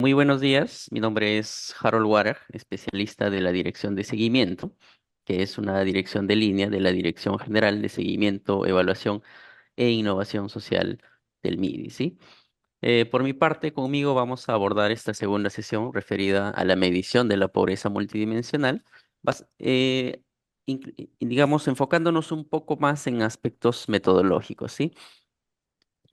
Muy buenos días, mi nombre es Harold Warer, especialista de la Dirección de Seguimiento, que es una dirección de línea de la Dirección General de Seguimiento, Evaluación e Innovación Social del MIDI, ¿sí? Por mi parte, conmigo vamos a abordar esta segunda sesión referida a la medición de la pobreza multidimensional, digamos, enfocándonos un poco más en aspectos metodológicos, ¿sí?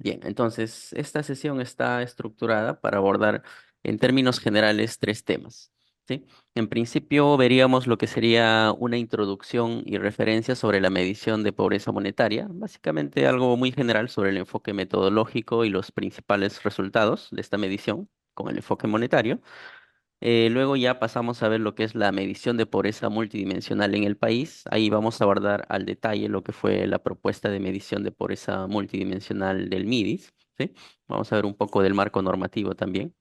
Bien, entonces esta sesión está estructurada para abordar en términos generales tres temas, ¿sí? En principio veríamos lo que sería una introducción y referencia sobre la medición de pobreza monetaria, básicamente algo muy general sobre el enfoque metodológico y los principales resultados de esta medición con el enfoque monetario. Luego ya pasamos a ver lo que es la medición de pobreza multidimensional en el país. Ahí vamos a abordar al detalle lo que fue la propuesta de medición de pobreza multidimensional del MIDIS, ¿sí? Vamos a ver un poco del marco normativo también.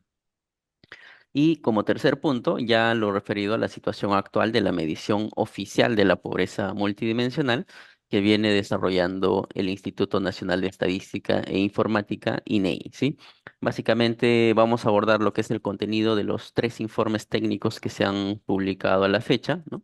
Y como tercer punto, ya lo referido a la situación actual de la medición oficial de la pobreza multidimensional que viene desarrollando el Instituto Nacional de Estadística e Informática, INEI, ¿sí? Básicamente vamos a abordar lo que es el contenido de los tres informes técnicos que se han publicado a la fecha, ¿no?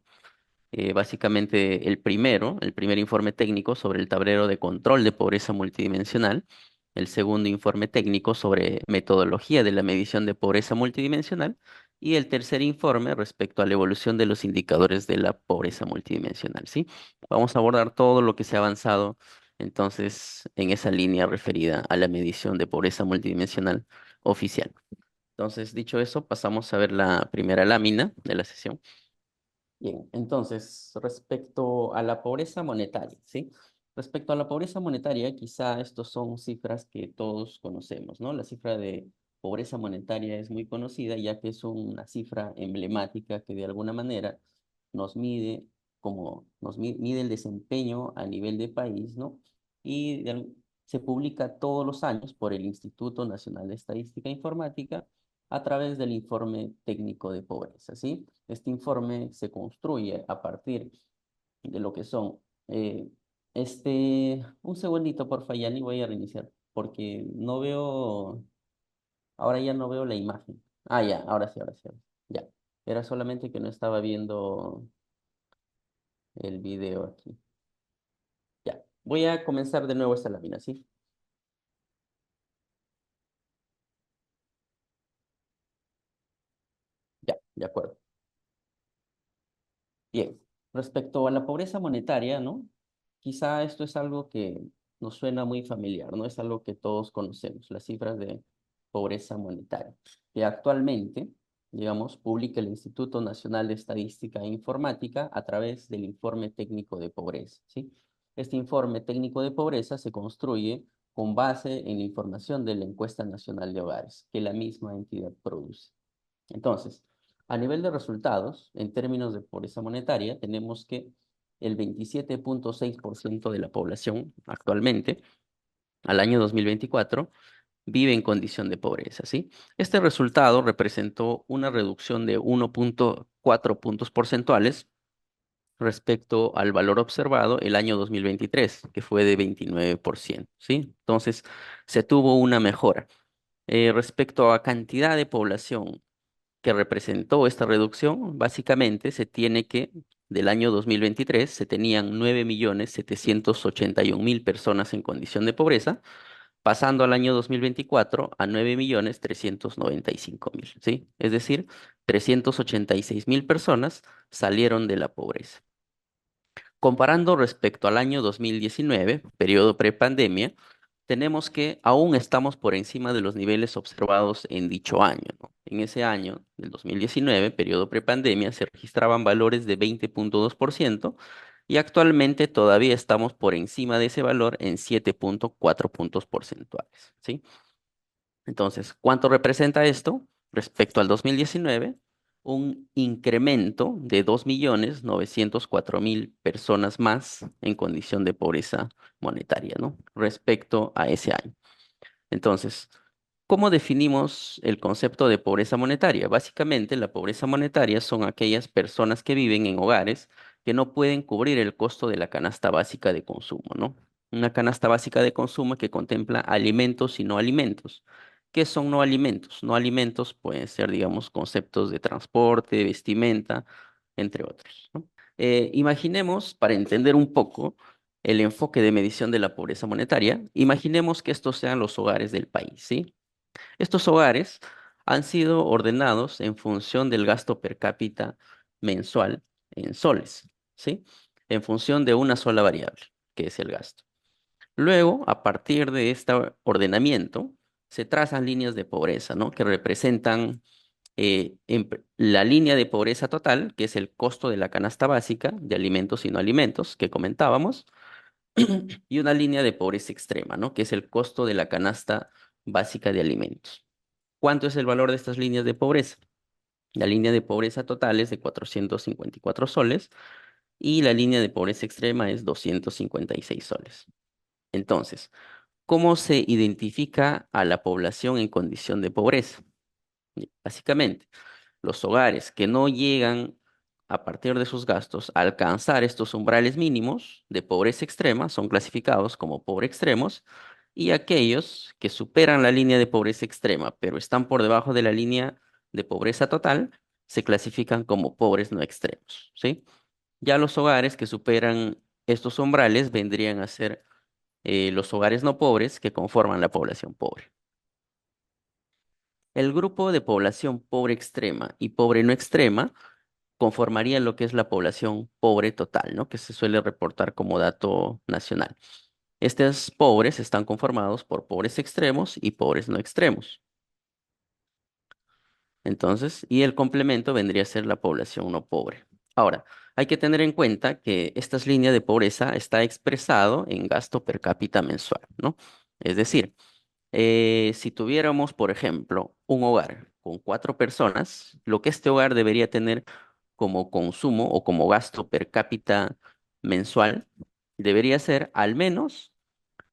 Básicamente el primer informe técnico sobre el tablero de control de pobreza multidimensional, el segundo informe técnico sobre metodología de la medición de pobreza multidimensional y el tercer informe respecto a la evolución de los indicadores de la pobreza multidimensional, ¿sí? Vamos a abordar todo lo que se ha avanzado entonces en esa línea referida a la medición de pobreza multidimensional oficial. Entonces, dicho eso, pasamos a ver la primera lámina de la sesión. Bien, entonces, respecto a la pobreza monetaria, ¿sí? Respecto a la pobreza monetaria, quizá estos son cifras que todos conocemos, ¿no? La cifra de pobreza monetaria es muy conocida ya que es una cifra emblemática que de alguna manera nos mide mide el desempeño a nivel de país, ¿no? Y se publica todos los años por el Instituto Nacional de Estadística e Informática a través del informe técnico de pobreza, ¿sí? Este informe se construye a partir de lo que son, eh, un segundito, porfa, ya ni voy a reiniciar, porque no veo, ahora ya no veo la imagen. Ah, ya, ahora sí, ya. Era solamente que no estaba viendo el video aquí. Ya, voy a comenzar de nuevo esta lámina, ¿sí? Ya, de acuerdo. Bien, respecto a la pobreza monetaria, ¿no? Quizá esto es algo que nos suena muy familiar, ¿no? Es algo que todos conocemos, las cifras de pobreza monetaria, que actualmente, digamos, publica el Instituto Nacional de Estadística e Informática a través del informe técnico de pobreza, ¿sí? Este informe técnico de pobreza se construye con base en la información de la Encuesta Nacional de Hogares, que la misma entidad produce. Entonces, a nivel de resultados, en términos de pobreza monetaria, tenemos que el 27,6% de la población actualmente, al año 2024, vive en condición de pobreza, ¿sí? Este resultado representó una reducción de 1,4 puntos porcentuales respecto al valor observado el año 2023, que fue de 29%, ¿sí? Entonces, se tuvo una mejora. Respecto a cantidad de población que representó esta reducción, básicamente se tiene que, del año 2023, se tenían 9.781.000 personas en condición de pobreza, pasando al año 2024 a 9.395.000, ¿sí? Es decir, 386.000 personas salieron de la pobreza. Comparando respecto al año 2019, periodo prepandemia, tenemos que aún estamos por encima de los niveles observados en dicho año, ¿no? En ese año, del 2019, periodo prepandemia, se registraban valores de 20,2% y actualmente todavía estamos por encima de ese valor en 7,4 puntos porcentuales, ¿sí? Entonces, ¿cuánto representa esto respecto al 2019? Un incremento de 2.904.000 personas más en condición de pobreza monetaria, ¿no? Respecto a ese año. Entonces, ¿cómo definimos el concepto de pobreza monetaria? Básicamente, la pobreza monetaria son aquellas personas que viven en hogares que no pueden cubrir el costo de la canasta básica de consumo, ¿no? Una canasta básica de consumo que contempla alimentos y no alimentos. ¿Qué son no alimentos? No alimentos pueden ser, digamos, conceptos de transporte, vestimenta, entre otros, ¿no? Imaginemos, para entender un poco el enfoque de medición de la pobreza monetaria, imaginemos que estos sean los hogares del país, ¿sí? Estos hogares han sido ordenados en función del gasto per cápita mensual en soles, ¿sí? En función de una sola variable, que es el gasto. Luego, a partir de este ordenamiento, se trazan líneas de pobreza, ¿no? Que representan la línea de pobreza total, que es el costo de la canasta básica de alimentos y no alimentos que comentábamos, y una línea de pobreza extrema, ¿no? Que es el costo de la canasta básica de alimentos. ¿Cuánto es el valor de estas líneas de pobreza? La línea de pobreza total es de 454 soles y la línea de pobreza extrema es 256 soles. Entonces, ¿cómo se identifica a la población en condición de pobreza? Básicamente, los hogares que no llegan a partir de sus gastos a alcanzar estos umbrales mínimos de pobreza extrema son clasificados como pobre extremos y aquellos que superan la línea de pobreza extrema pero están por debajo de la línea de pobreza total se clasifican como pobres no extremos, ¿sí? Ya los hogares que superan estos umbrales vendrían a ser los hogares no pobres que conforman la población pobre. El grupo de población pobre extrema y pobre no extrema conformaría lo que es la población pobre total, ¿no? Que se suele reportar como dato nacional. Estos pobres están conformados por pobres extremos y pobres no extremos. Entonces, y el complemento vendría a ser la población no pobre. Ahora, hay que tener en cuenta que esta línea de pobreza está expresado en gasto per cápita mensual, ¿no? Es decir, si tuviéramos, por ejemplo, un hogar con 4 personas, lo que este hogar debería tener como consumo o como gasto per cápita mensual debería ser al menos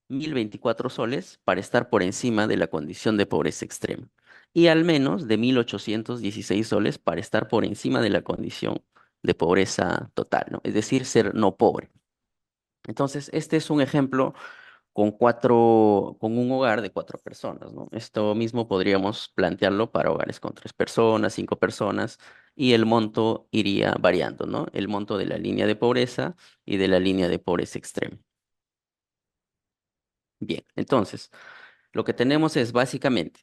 1024 soles para estar por encima de la condición de pobreza extrema y al menos de 1816 soles para estar por encima de la condición de pobreza total, ¿no? Es decir, ser no pobre. Entonces, este es un ejemplo con un hogar de 4 personas, ¿no? Esto mismo podríamos plantearlo para hogares con 3 personas, 5 personas, y el monto iría variando, ¿no? El monto de la línea de pobreza y de la línea de pobreza extrema. Bien, entonces, lo que tenemos es básicamente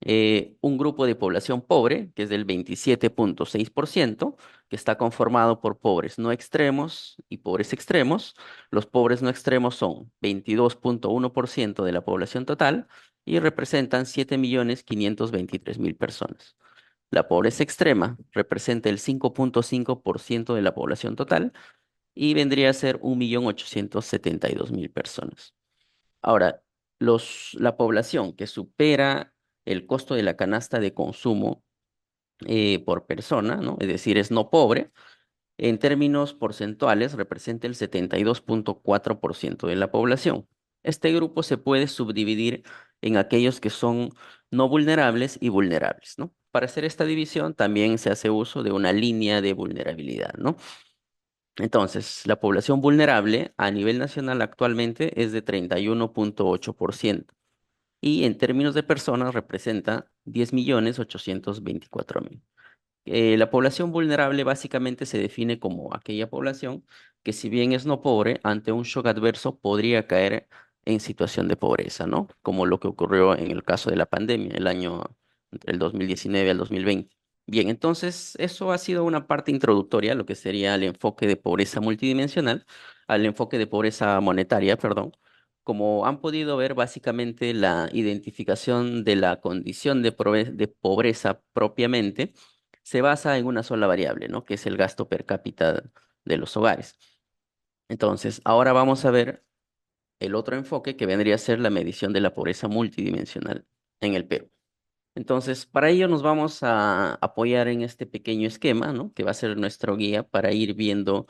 un grupo de población pobre, que es del 27,6%, que está conformado por pobres no extremos y pobres extremos. Los pobres no extremos son 22,1% de la población total y representan 7.523.000 personas. La pobreza extrema representa el 5,5% de la población total y vendría a ser 1.872.000 personas. Ahora, la población que supera el costo de la canasta de consumo por persona, ¿no? Es decir, es no pobre, en términos porcentuales representa el 72,4% de la población. Este grupo se puede subdividir en aquellos que son no vulnerables y vulnerables, ¿no? Para hacer esta división también se hace uso de una línea de vulnerabilidad, ¿no? Entonces, la población vulnerable a nivel nacional actualmente es de 31,8% y en términos de personas representa 10.824.000. La población vulnerable básicamente se define como aquella población que si bien es no pobre, ante un shock adverso podría caer en situación de pobreza, ¿no? Como lo que ocurrió en el caso de la pandemia, el año entre el 2019 al 2020. Bien, entonces eso ha sido una parte introductoria, a lo que sería el enfoque de pobreza multidimensional, al enfoque de pobreza monetaria, perdón. Como han podido ver, básicamente la identificación de la condición de pobreza propiamente se basa en una sola variable, ¿no? Que es el gasto per cápita de los hogares. Entonces, ahora vamos a ver el otro enfoque que vendría a ser la medición de la pobreza multidimensional en el Perú. Entonces, para ello nos vamos a apoyar en este pequeño esquema, ¿no? Que va a ser nuestro guía para ir viendo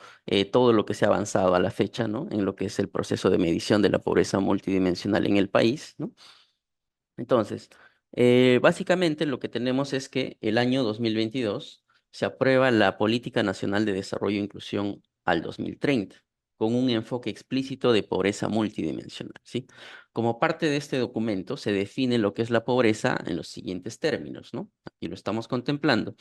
todo lo que se ha avanzado a la fecha, ¿no? En lo que es el proceso de medición de la pobreza multidimensional en el país, ¿no? Entonces, básicamente lo que tenemos es que el año 2022 se aprueba la Política Nacional de Desarrollo e Inclusión al 2030, con un enfoque explícito de pobreza multidimensional, ¿sí? Como parte de este documento se define lo que es la pobreza en los siguientes términos, ¿no? Aquí lo estamos contemplando.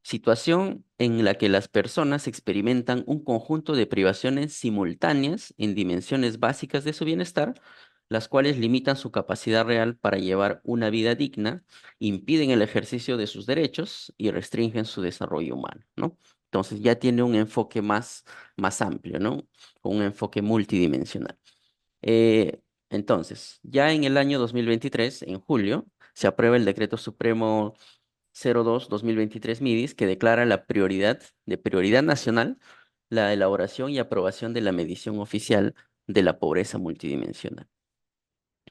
Situación en la que las personas experimentan un conjunto de privaciones simultáneas en dimensiones básicas de su bienestar, las cuales limitan su capacidad real para llevar una vida digna, impiden el ejercicio de sus derechos y restringen su desarrollo humano, ¿no? Entonces ya tiene un enfoque más amplio, ¿no? Un enfoque multidimensional. Eh, entonces, ya en el año 2023, en julio, se aprueba el Decreto Supremo 02-2023 MIDIS, que declara la prioridad de prioridad nacional la elaboración y aprobación de la medición oficial de la pobreza multidimensional.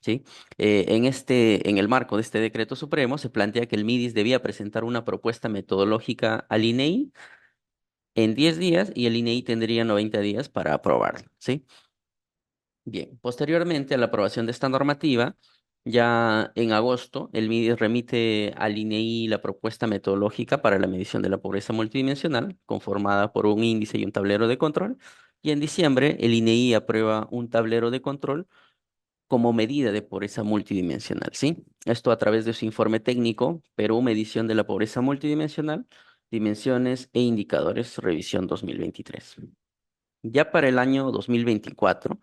¿Sí? En el marco de este decreto supremo, se plantea que el MIDIS debía presentar una propuesta metodológica al INEI en 10 días y el INEI tendría 90 días para aprobarlo. ¿Sí? Bien, posteriormente a la aprobación de esta normativa, ya en agosto, el MIDES remite al INEI la propuesta metodológica para la medición de la pobreza multidimensional, conformada por un índice y un tablero de control. Y en diciembre, el INEI aprueba un tablero de control como medida de pobreza multidimensional, ¿sí? Esto a través de su informe técnico, Perú, medición de la pobreza multidimensional, dimensiones e indicadores, revisión 2023. Ya para el año 2024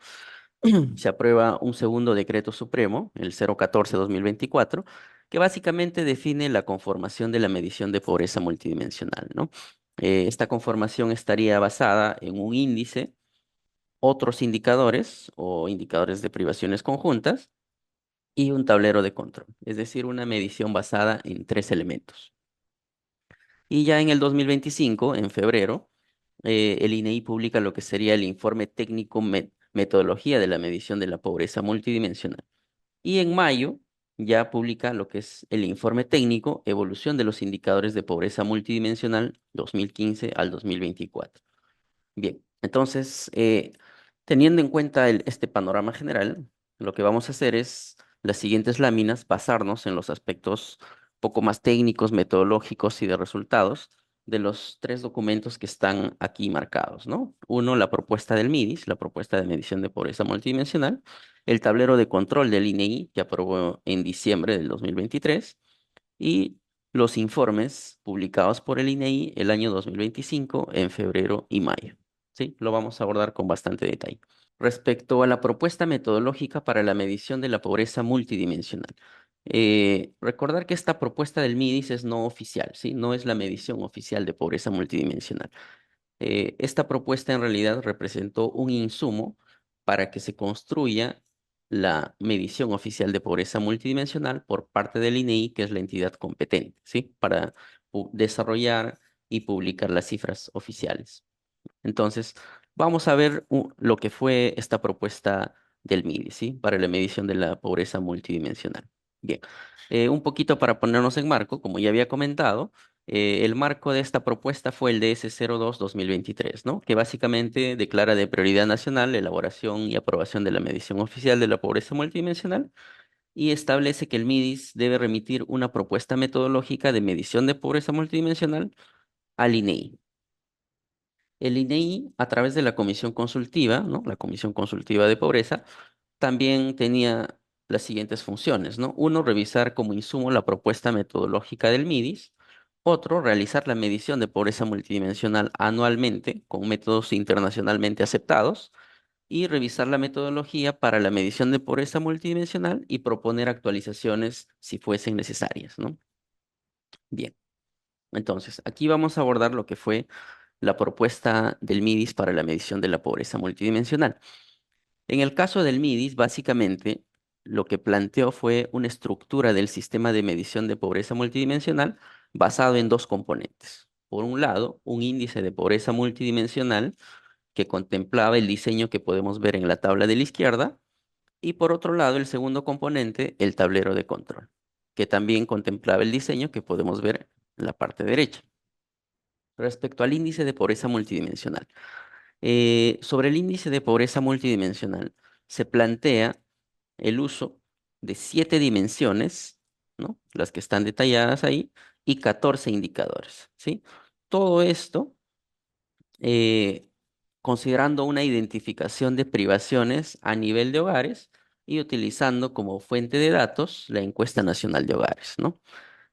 se aprueba un segundo decreto supremo, el 014-2024, que básicamente define la conformación de la medición de pobreza multidimensional, ¿no? Esta conformación estaría basada en un índice, otros indicadores o indicadores de privaciones conjuntas y un tablero de control, es decir, una medición basada en tres elementos. Y ya en el 2025, en febrero, el INEI publica lo que sería el informe técnico metodología de la medición de la pobreza multidimensional. Y en mayo ya publica lo que es el informe técnico Evolución de los indicadores de pobreza multidimensional 2015 al 2024. Bien, entonces, teniendo en cuenta este panorama general, lo que vamos a hacer es las siguientes láminas, basarnos en los aspectos poco más técnicos, metodológicos y de resultados de los tres documentos que están aquí marcados, ¿no? Uno, la propuesta del MIDIS, la propuesta de medición de pobreza multidimensional, el tablero de control del INEI, que aprobó en diciembre del 2023, y los informes publicados por el INEI el año 2025 en febrero y mayo. ¿Sí? Lo vamos a abordar con bastante detalle. Respecto a la propuesta metodológica para la medición de la pobreza multidimensional. Recordar que esta propuesta del MIDIS es no oficial, ¿sí? No es la medición oficial de pobreza multidimensional. Esta propuesta en realidad representó un insumo para que se construya la medición oficial de pobreza multidimensional por parte del INEI, que es la entidad competente, ¿sí? Para desarrollar y publicar las cifras oficiales. Entonces, vamos a ver lo que fue esta propuesta del MIDI, ¿sí? Para la medición de la pobreza multidimensional. Bien, un poquito para ponernos en marco, como ya había comentado, el marco de esta propuesta fue el DS02-2023, ¿no? Que básicamente declara de prioridad nacional la elaboración y aprobación de la medición oficial de la pobreza multidimensional y establece que el MIDIS debe remitir una propuesta metodológica de medición de pobreza multidimensional al INEI. El INEI, a través de la comisión consultiva, ¿no? La Comisión Consultiva de Pobreza, también tenía las siguientes funciones, ¿no? Uno, revisar como insumo la propuesta metodológica del MIDIS. Otro, realizar la medición de pobreza multidimensional anualmente con métodos internacionalmente aceptados. Y revisar la metodología para la medición de pobreza multidimensional y proponer actualizaciones si fuesen necesarias, ¿no? Bien, entonces, aquí vamos a abordar lo que fue la propuesta del MIDIS para la medición de la pobreza multidimensional. En el caso del MIDIS, básicamente, lo que planteó fue una estructura del sistema de medición de pobreza multidimensional basado en dos componentes. Por un lado, un índice de pobreza multidimensional que contemplaba el diseño que podemos ver en la tabla de la izquierda, y por otro lado, el segundo componente, el tablero de control, que también contemplaba el diseño que podemos ver en la parte derecha. Respecto al índice de pobreza multidimensional. Sobre el índice de pobreza multidimensional, se plantea el uso de 7 dimensiones, ¿no? Las que están detalladas ahí, y 14 indicadores, ¿sí? Todo esto eh, considerando una identificación de privaciones a nivel de hogares y utilizando como fuente de datos la encuesta nacional de hogares, ¿no?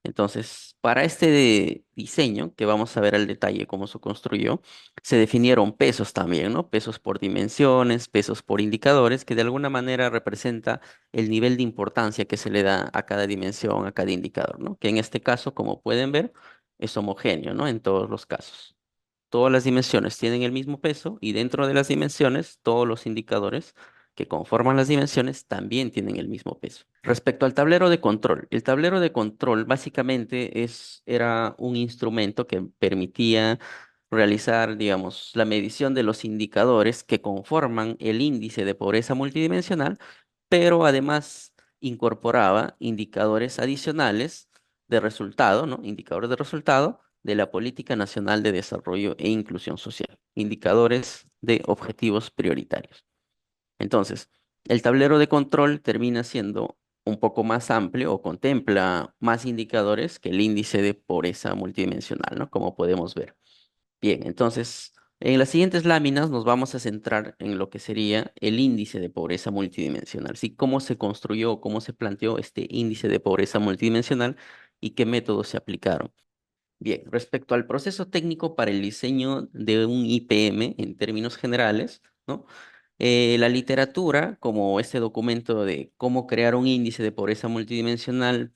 Entonces, para este diseño, que vamos a ver al detalle cómo se construyó, se definieron pesos también, ¿no? Pesos por dimensiones, pesos por indicadores, que de alguna manera representa el nivel de importancia que se le da a cada dimensión, a cada indicador, ¿no? Que en este caso, como pueden ver, es homogéneo, ¿no? En todos los casos. Todas las dimensiones tienen el mismo peso y dentro de las dimensiones, todos los indicadores que conforman las dimensiones también tienen el mismo peso. Respecto al tablero de control, el tablero de control básicamente era un instrumento que permitía realizar, digamos, la medición de los indicadores que conforman el índice de pobreza multidimensional, pero además incorporaba indicadores adicionales de resultado, ¿no? Indicadores de resultado de la Política Nacional de Desarrollo e Inclusión Social, indicadores de objetivos prioritarios. Entonces, el tablero de control termina siendo un poco más amplio o contempla más indicadores que el índice de pobreza multidimensional, ¿no? Como podemos ver. Bien, entonces, en las siguientes láminas nos vamos a centrar en lo que sería el índice de pobreza multidimensional, ¿sí? Cómo se construyó, cómo se planteó este índice de pobreza multidimensional y qué métodos se aplicaron. Bien, respecto al proceso técnico para el diseño de un IPM en términos generales, ¿no? La literatura, como este documento de cómo crear un índice de pobreza multidimensional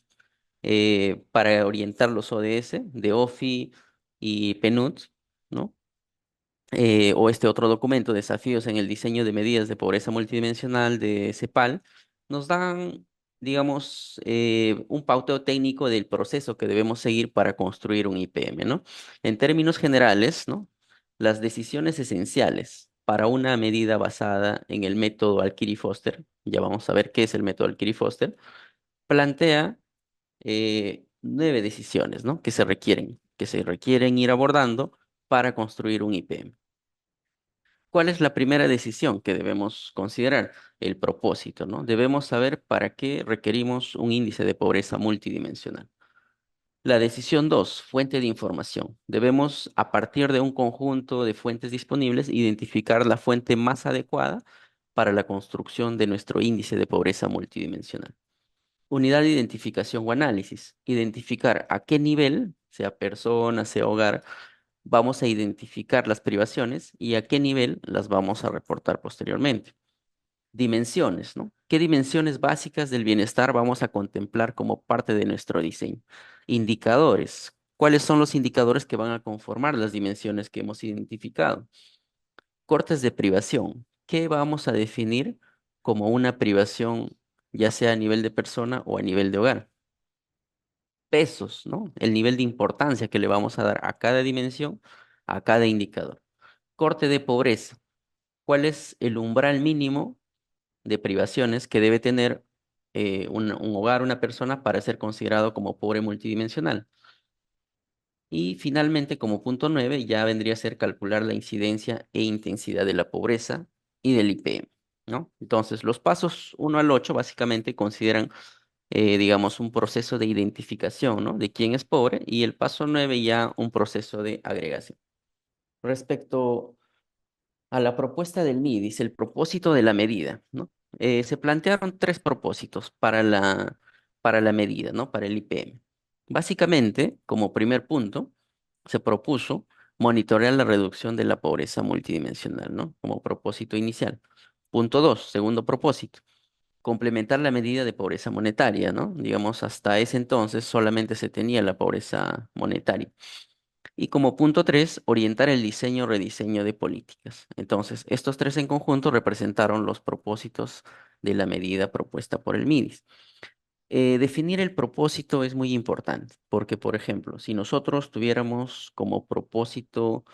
para orientar los ODS de OFI y PNUD, ¿no? O este otro documento, Desafíos en el diseño de medidas de pobreza multidimensional de CEPAL, nos dan, digamos, un pauteo técnico del proceso que debemos seguir para construir un IPM, ¿no? En términos generales, ¿no? Las decisiones esenciales para una medida basada en el método Alkiri-Foster, ya vamos a ver qué es el método Alkiri-Foster, plantea 9 decisiones, ¿no? Que se requieren ir abordando para construir un IPM. ¿Cuál es la primera decisión que debemos considerar? El propósito, ¿no? Debemos saber para qué requerimos un índice de pobreza multidimensional. La decisión 2, fuente de información. Debemos, a partir de un conjunto de fuentes disponibles, identificar la fuente más adecuada para la construcción de nuestro índice de pobreza multidimensional. Unidad de identificación o análisis. Identificar a qué nivel, sea persona, sea hogar, vamos a identificar las privaciones y a qué nivel las vamos a reportar posteriormente. Dimensiones, ¿no? ¿Qué dimensiones básicas del bienestar vamos a contemplar como parte de nuestro diseño? Indicadores. ¿Cuáles son los indicadores que van a conformar las dimensiones que hemos identificado? Cortes de privación. ¿Qué vamos a definir como una privación, ya sea a nivel de persona o a nivel de hogar? Pesos, ¿no? El nivel de importancia que le vamos a dar a cada dimensión, a cada indicador. Corte de pobreza. ¿Cuál es el umbral mínimo de privaciones que debe tener un hogar, una persona, para ser considerado como pobre multidimensional? Y finalmente, como punto 9, ya vendría a ser calcular la incidencia e intensidad de la pobreza y del IPM, ¿no? Entonces, los pasos 1 al 8 básicamente consideran, digamos, un proceso de identificación, ¿no? De quién es pobre y el paso 9 ya un proceso de agregación. Respecto a la propuesta del MIDIS, el propósito de la medida, ¿no? Se plantearon tres propósitos para la medida, ¿no? Para el IPM. Básicamente, como primer punto, se propuso monitorear la reducción de la pobreza multidimensional, ¿no? Como propósito inicial. Punto 2, segundo propósito, complementar la medida de pobreza monetaria, ¿no? Digamos, hasta ese entonces solamente se tenía la pobreza monetaria. Y como punto 3, orientar el diseño, rediseño de políticas. Entonces, estos tres en conjunto representaron los propósitos de la medida propuesta por el MIDIS. Definir el propósito es muy importante, porque, por ejemplo, si nosotros tuviéramos como propósito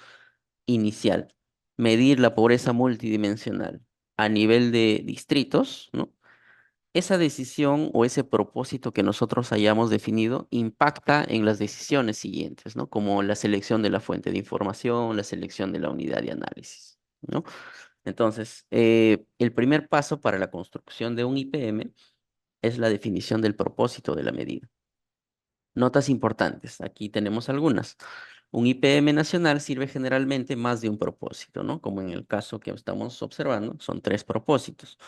inicial medir la pobreza multidimensional a nivel de distritos, ¿no? Esa decisión o ese propósito que nosotros hayamos definido impacta en las decisiones siguientes, ¿no? Como la selección de la fuente de información, la selección de la unidad de análisis, ¿no? Entonces, el primer paso para la construcción de un IPM es la definición del propósito de la medida. Notas importantes, aquí tenemos algunas. Un IPM nacional sirve generalmente más de un propósito, ¿no? Como en el caso que estamos observando, son tres propósitos.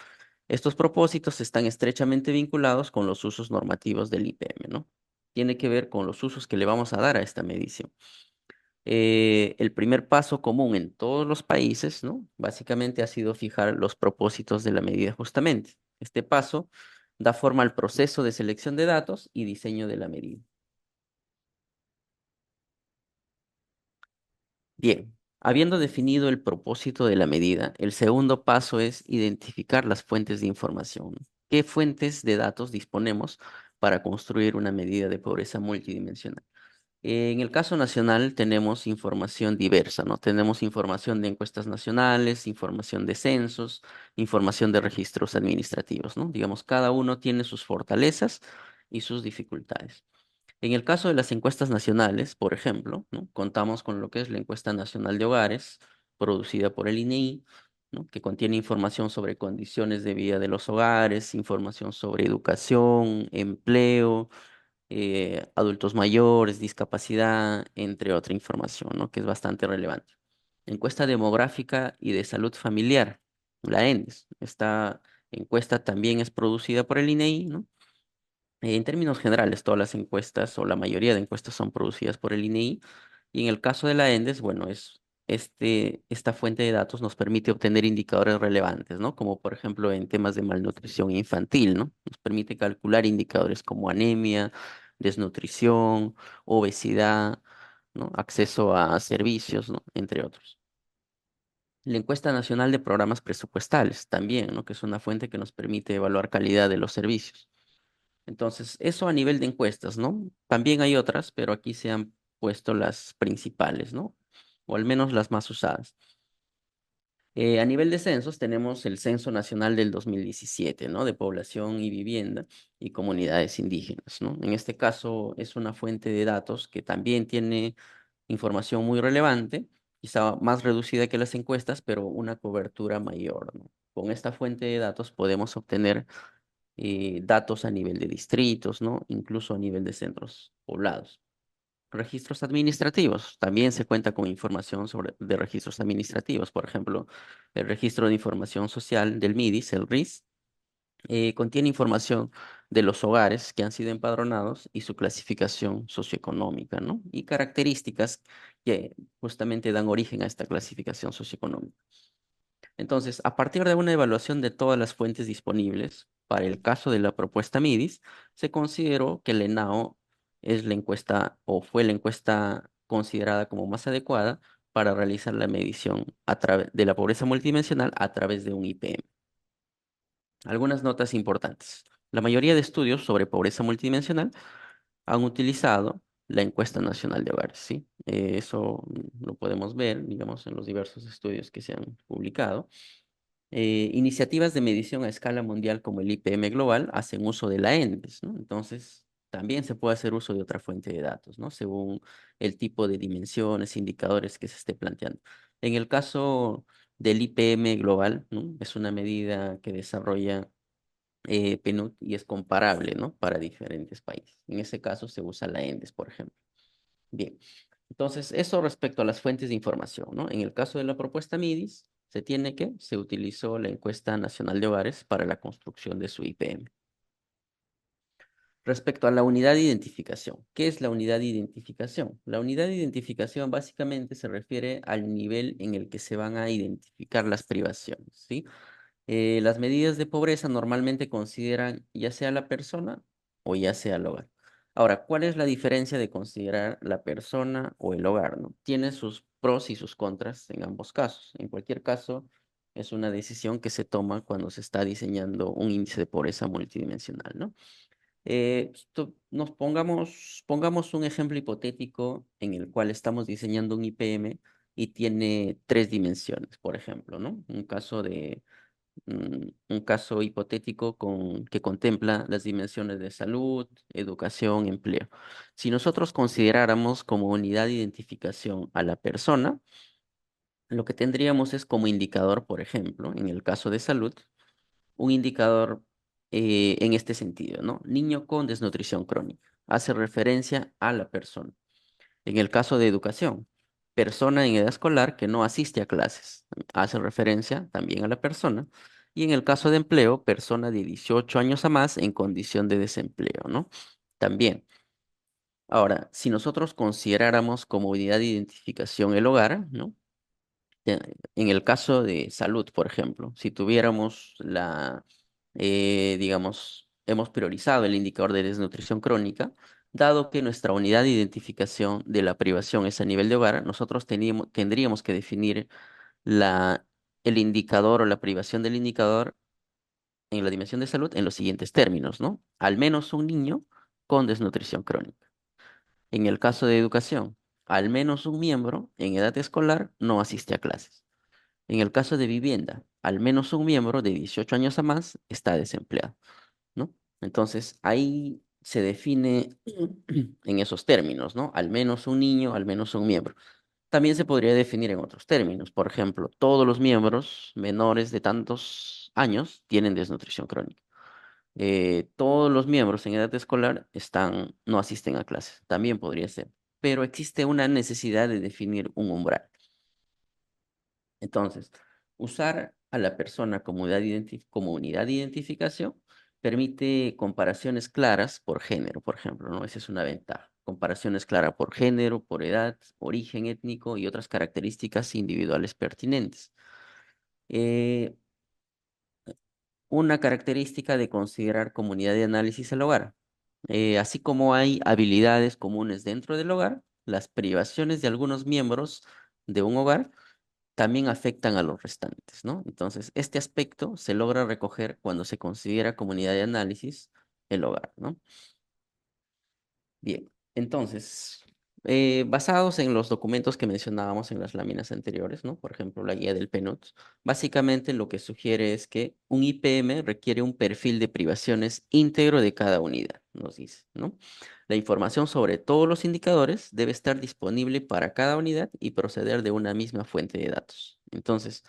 Estos propósitos están estrechamente vinculados con los usos normativos del IPM, ¿no? Tiene que ver con los usos que le vamos a dar a esta medición. El primer paso común en todos los países, ¿no? Básicamente ha sido fijar los propósitos de la medida justamente. Este paso da forma al proceso de selección de datos y diseño de la medida. Bien, habiendo definido el propósito de la medida, el segundo paso es identificar las fuentes de información. ¿Qué fuentes de datos disponemos para construir una medida de pobreza multidimensional? En el caso nacional tenemos información diversa, ¿no? Tenemos información de encuestas nacionales, información de censos, información de registros administrativos, ¿no? Digamos, cada uno tiene sus fortalezas y sus dificultades. En el caso de las encuestas nacionales, por ejemplo, ¿no? Contamos con lo que es la encuesta nacional de hogares, producida por el INEI, ¿no? Que contiene información sobre condiciones de vida de los hogares, información sobre educación, empleo, adultos mayores, discapacidad, entre otra información, ¿no? Que es bastante relevante. Encuesta demográfica y de salud familiar, la ENDES. Esta encuesta también es producida por el INEI, ¿no? En términos generales, todas las encuestas o la mayoría de encuestas son producidas por el INEI y en el caso de la ENDES, bueno, esta fuente de datos nos permite obtener indicadores relevantes, ¿no? Como por ejemplo en temas de malnutrición infantil, ¿no? Nos permite calcular indicadores como anemia, desnutrición, obesidad, ¿no? Acceso a servicios, ¿no? Entre otros. La encuesta nacional de programas presupuestales también, ¿no? Que es una fuente que nos permite evaluar calidad de los servicios. Entonces, eso a nivel de encuestas, ¿no? También hay otras, pero aquí se han puesto las principales, ¿no? O al menos las más usadas. A nivel de censos tenemos el Censo Nacional del 2017, ¿no? De población y vivienda y comunidades indígenas, ¿no? En este caso es una fuente de datos que también tiene información muy relevante, quizá más reducida que las encuestas, pero una cobertura mayor, ¿no? Con esta fuente de datos podemos obtener datos a nivel de distritos, ¿no? Incluso a nivel de centros poblados. Registros administrativos. También se cuenta con información de registros administrativos. Por ejemplo, el registro de información social del MIDIS, el RIS, contiene información de los hogares que han sido empadronados y su clasificación socioeconómica, ¿no? Y características que justamente dan origen a esta clasificación socioeconómica. Entonces, a partir de una evaluación de todas las fuentes disponibles, para el caso de la propuesta MIDIS, se consideró que el ENAO es la encuesta o fue la encuesta considerada como más adecuada para realizar la medición de la pobreza multidimensional a través de un IPM. Algunas notas importantes. La mayoría de estudios sobre pobreza multidimensional han utilizado la encuesta nacional de hogares, ¿sí? Eso lo podemos ver, digamos, en los diversos estudios que se han publicado. Iniciativas de medición a escala mundial como el IPM Global hacen uso de la ENDES, ¿no? Entonces, también se puede hacer uso de otra fuente de datos, ¿no? Según el tipo de dimensiones, indicadores que se esté planteando. En el caso del IPM Global, ¿no? Es una medida que desarrolla PNUD y es comparable, ¿no? Para diferentes países. En ese caso se usa la ENDES, por ejemplo. Bien. Entonces, eso respecto a las fuentes de información, ¿no? En el caso de la propuesta MIDIS, se utilizó la encuesta nacional de hogares para la construcción de su IPM. Respecto a la unidad de identificación, ¿qué es la unidad de identificación? La unidad de identificación básicamente se refiere al nivel en el que se van a identificar las privaciones, ¿sí? Las medidas de pobreza normalmente consideran ya sea la persona o ya sea el hogar. Ahora, ¿cuál es la diferencia de considerar la persona o el hogar, no? Tiene sus pros y sus contras en ambos casos. En cualquier caso, es una decisión que se toma cuando se está diseñando un índice de pobreza multidimensional, ¿no? Pongamos un ejemplo hipotético en el cual estamos diseñando un IPM y tiene tres dimensiones, por ejemplo, ¿no? Un caso hipotético que contempla las dimensiones de salud, educación, empleo. Si nosotros consideráramos como unidad de identificación a la persona, lo que tendríamos es como indicador, por ejemplo, en el caso de salud, un indicador en este sentido, ¿no? Niño con desnutrición crónica. Hace referencia a la persona. En el caso de educación, persona en edad escolar que no asiste a clases. Hace referencia también a la persona. Y en el caso de empleo, persona de 18 años a más en condición de desempleo, ¿no? También. Ahora, si nosotros consideráramos como unidad de identificación el hogar, ¿no? Eh, En el caso de salud, por ejemplo, si tuviéramos digamos, hemos priorizado el indicador de desnutrición crónica, dado que nuestra unidad de identificación de la privación es a nivel de hogar, nosotros tendríamos que definir la, el indicador o la privación del indicador en la dimensión de salud en los siguientes términos, ¿no? Al menos un niño con desnutrición crónica. En el caso de educación, al menos un miembro en edad escolar no asiste a clases. En el caso de vivienda, al menos un miembro de 18 años a más está desempleado, ¿no? Entonces, ahí se define en esos términos, ¿no? Al menos un niño, al menos un miembro. También se podría definir en otros términos. Por ejemplo, todos los miembros menores de tantos años tienen desnutrición crónica. Todos los miembros en edad escolar no asisten a clases. También podría ser. Pero existe una necesidad de definir un umbral. Entonces, usar a la persona como unidad de identificación permite comparaciones claras por género, por ejemplo, ¿no? Esa es una ventaja. Comparaciones claras por género, por edad, origen étnico y otras características individuales pertinentes. Eh, una característica de considerar comunidad de análisis el hogar. Así como hay habilidades comunes dentro del hogar, las privaciones de algunos miembros de un hogar también afectan a los restantes, ¿no? Entonces, este aspecto se logra recoger cuando se considera comunidad de análisis el hogar, ¿no? Bien, entonces, basados en los documentos que mencionábamos en las láminas anteriores, ¿no? Por ejemplo, la guía del PNUD, básicamente lo que sugiere es que un IPM requiere un perfil de privaciones íntegro de cada unidad, nos dice, ¿no? La información sobre todos los indicadores debe estar disponible para cada unidad y proceder de una misma fuente de datos. Entonces,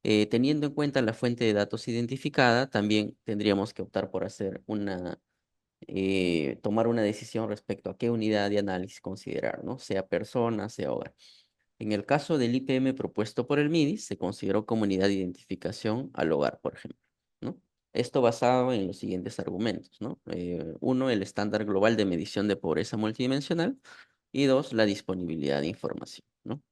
teniendo en cuenta la fuente de datos identificada, también tendríamos que optar por hacer tomar una decisión respecto a qué unidad de análisis considerar, ¿no? Sea persona, sea hogar. En el caso del IPM propuesto por el MIDIS, se consideró como unidad de identificación al hogar, por ejemplo, ¿no? Esto basado en los siguientes argumentos, ¿no? Uno, el estándar global de medición de pobreza multidimensional y dos, la disponibilidad de información, ¿no?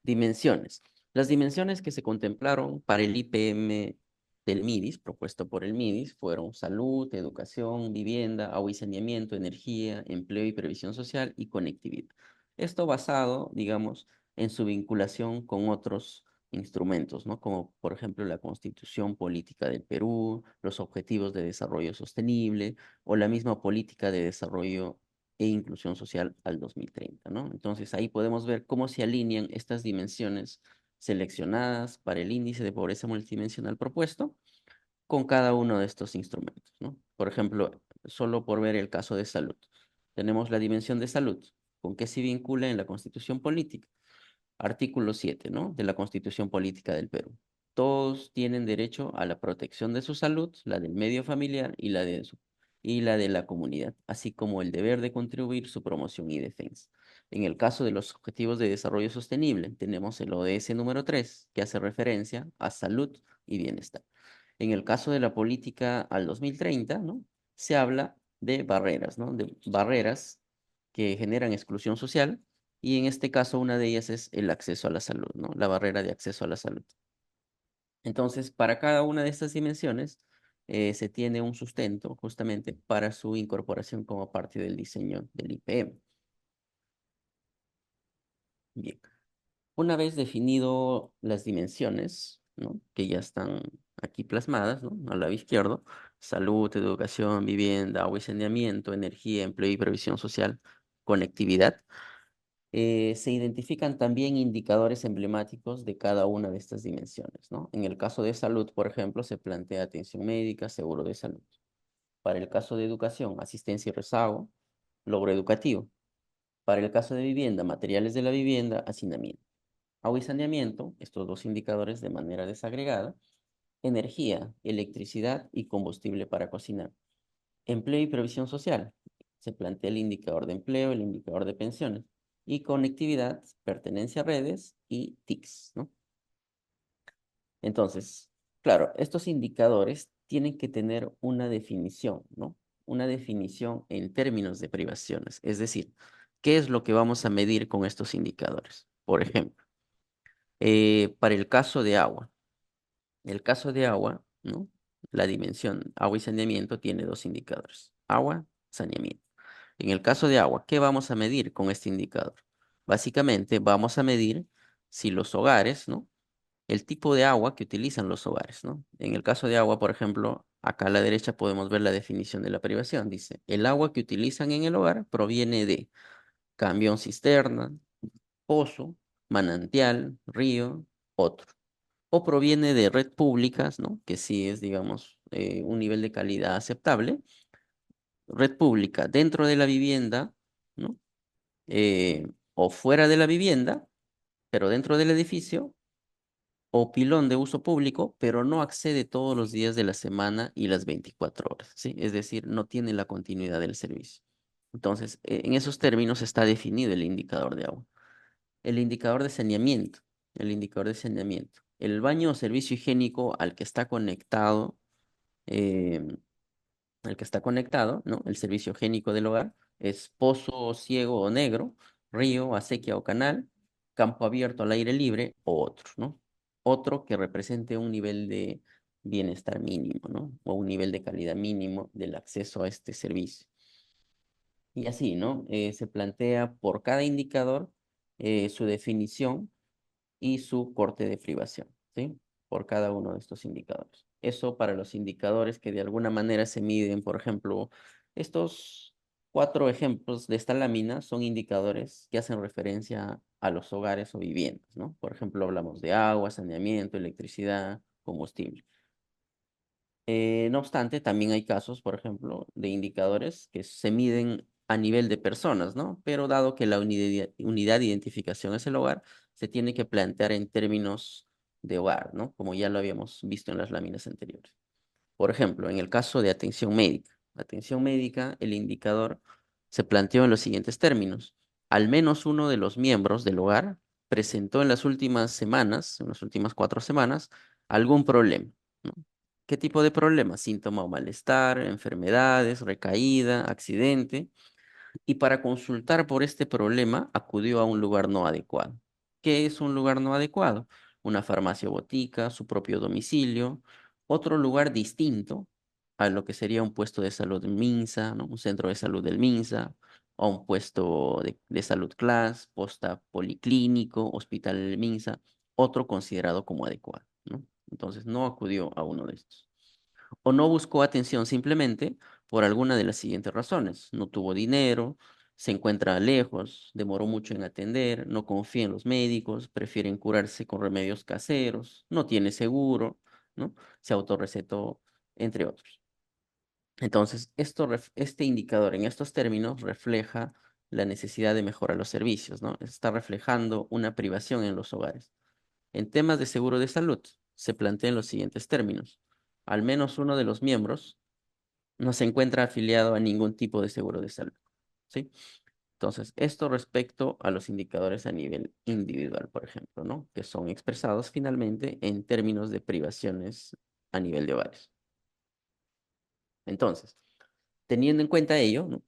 Dimensiones. Las dimensiones que se contemplaron para el IPM del MIDIS, propuesto por el MIDIS, fueron salud, educación, vivienda, agua y saneamiento, energía, empleo y previsión social y conectividad. Esto basado, digamos, en su vinculación con otros instrumentos, ¿no? Como por ejemplo la Constitución Política del Perú, los Objetivos de Desarrollo Sostenible o la misma Política de Desarrollo e inclusión social al 2030, ¿no? Entonces ahí podemos ver cómo se alinean estas dimensiones seleccionadas para el índice de pobreza multidimensional propuesto con cada uno de estos instrumentos, ¿no? Por ejemplo, solo por ver el caso de salud. Tenemos la dimensión de salud, con qué se vincula en la Constitución Política. Artículo 7, ¿no? De la Constitución Política del Perú. Todos tienen derecho a la protección de su salud, la del medio familiar y la de la comunidad, así como el deber de contribuir su promoción y defensa. En el caso de los Objetivos de Desarrollo Sostenible, tenemos el ODS número 3, que hace referencia a salud y bienestar. En el caso de la política al 2030, ¿no? Se habla de barreras, ¿no? De barreras que generan exclusión social y en este caso una de ellas es el acceso a la salud, ¿no? La barrera de acceso a la salud. Entonces, para cada una de estas dimensiones se tiene un sustento justamente para su incorporación como parte del diseño del IPM. Bien. Una vez definido las dimensiones, ¿no? Que ya están aquí plasmadas, ¿no? Al lado izquierdo, salud, educación, vivienda, agua y saneamiento, energía, empleo y previsión social, conectividad. Se identifican también indicadores emblemáticos de cada una de estas dimensiones, ¿no? En el caso de salud, por ejemplo, se plantea atención médica, seguro de salud. Para el caso de educación, asistencia y rezago, logro educativo. Para el caso de vivienda, materiales de la vivienda, hacinamiento. Agua y saneamiento, estos dos indicadores de manera desagregada. Energía, electricidad y combustible para cocinar. Empleo y previsión social. Se plantea el indicador de empleo, el indicador de pensiones. Y conectividad, pertenencia a redes y TICs, ¿no? Entonces, claro, estos indicadores tienen que tener una definición, ¿no? Una definición en términos de privaciones. Es decir, ¿qué es lo que vamos a medir con estos indicadores? Por ejemplo, para el caso de agua. El caso de agua, ¿no? La dimensión agua y saneamiento tiene dos indicadores. Agua, saneamiento. En el caso de agua, ¿qué vamos a medir con este indicador? Básicamente, vamos a medir si los hogares, ¿no? El tipo de agua que utilizan los hogares, ¿no? En el caso de agua, por ejemplo, acá a la derecha podemos ver la definición de la privación. Dice, el agua que utilizan en el hogar proviene de camión cisterna, pozo, manantial, río, otro. O proviene de red públicas, ¿no? Que sí es, digamos, un nivel de calidad aceptable. Red pública dentro de la vivienda, ¿no? O fuera de la vivienda, pero dentro del edificio o pilón de uso público, pero no accede todos los días de la semana y las 24 horas, ¿sí? Es decir, no tiene la continuidad del servicio. Entonces, en esos términos está definido el indicador de agua. El indicador de saneamiento, el indicador de saneamiento. El baño o servicio higiénico eh, al que está conectado, ¿no? El servicio higiénico del hogar es pozo ciego o negro, río, acequia o canal, campo abierto al aire libre o otro, ¿no? Otro que represente un nivel de bienestar mínimo, ¿no? O un nivel de calidad mínimo del acceso a este servicio. Y así, ¿no? Se plantea por cada indicador su definición y su corte de privación, ¿sí? Por cada uno de estos indicadores. Eso para los indicadores que de alguna manera se miden, por ejemplo, estos cuatro ejemplos de esta lámina son indicadores que hacen referencia a los hogares o viviendas, ¿no? Por ejemplo, hablamos de agua, saneamiento, electricidad, combustible. No obstante, también hay casos, por ejemplo, de indicadores que se miden a nivel de personas, ¿no? Pero dado que la unidad de identificación es el hogar, se tiene que plantear en términos de hogar, ¿no? Como ya lo habíamos visto en las láminas anteriores. Por ejemplo, en el caso de atención médica, el indicador se planteó en los siguientes términos. Al menos uno de los miembros del hogar presentó en las últimas semanas, en las últimas 4 semanas, algún problema, ¿no? ¿Qué tipo de problema? Síntoma o malestar, enfermedades, recaída, accidente y para consultar por este problema acudió a un lugar no adecuado. ¿Qué es un lugar no adecuado? Una farmacia o botica, su propio domicilio, otro lugar distinto a lo que sería un puesto de salud del MINSA, ¿no? Un centro de salud del MINSA, o un puesto de salud CLAS, posta policlínico, hospital del MINSA, otro considerado como adecuado, ¿no? Entonces no acudió a uno de estos o no buscó atención simplemente por alguna de las siguientes razones. No tuvo dinero, se encuentra lejos, demoró mucho en atender, no confía en los médicos, prefieren curarse con remedios caseros, no tiene seguro, ¿no? Se autorrecetó, entre otros. Entonces, este indicador en estos términos refleja la necesidad de mejorar los servicios, ¿no? Está reflejando una privación en los hogares. En temas de seguro de salud, se plantean los siguientes términos. Al menos uno de los miembros no se encuentra afiliado a ningún tipo de seguro de salud, ¿sí? Entonces, esto respecto a los indicadores a nivel individual, por ejemplo, ¿no? Que son expresados finalmente en términos de privaciones a nivel de hogares. Entonces, teniendo en cuenta ello, ¿no?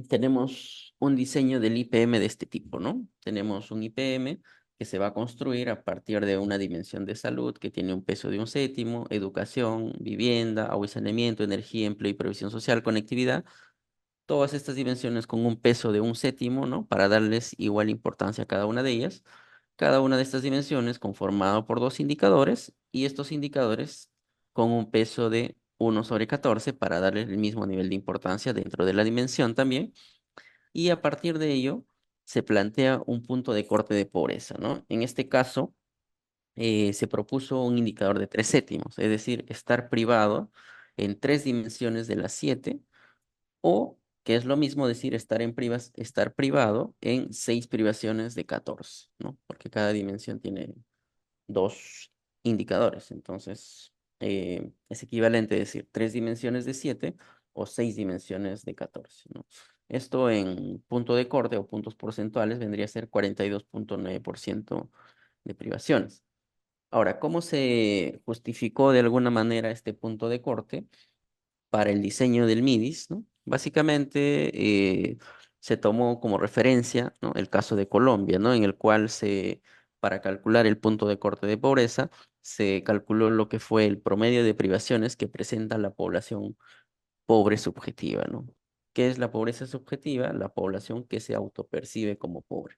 Tenemos un diseño del IPM de este tipo, ¿no? Tenemos un IPM que se va a construir a partir de una dimensión de salud que tiene un peso de un séptimo, educación, vivienda, agua y saneamiento, energía, empleo y previsión social, conectividad, todas estas dimensiones con un peso de un séptimo, ¿no? Para darles igual importancia a cada una de ellas. Cada una de estas dimensiones conformado por dos indicadores y estos indicadores con un peso de 1/14 para darles el mismo nivel de importancia dentro de la dimensión también. Y a partir de ello se plantea un punto de corte de pobreza, ¿no? En este caso se propuso un indicador de 3 séptimos, es decir, estar privado en 3 dimensiones de las 7 o, que es lo mismo decir estar privado en 6 privaciones de 14, ¿no? Porque cada dimensión tiene dos indicadores. Entonces, es equivalente a decir 3 dimensiones de 7 o 6 dimensiones de 14, ¿no? Esto en punto de corte o puntos porcentuales vendría a ser 42,9% de privaciones. Ahora, ¿cómo se justificó de alguna manera este punto de corte para el diseño del MIDIS, ¿no? Básicamente se tomó como referencia, ¿no? El caso de Colombia, ¿no? En el cual para calcular el punto de corte de pobreza, se calculó lo que fue el promedio de privaciones que presenta la población pobre subjetiva, ¿no? ¿Qué es la pobreza subjetiva? La población que se autopercibe como pobre.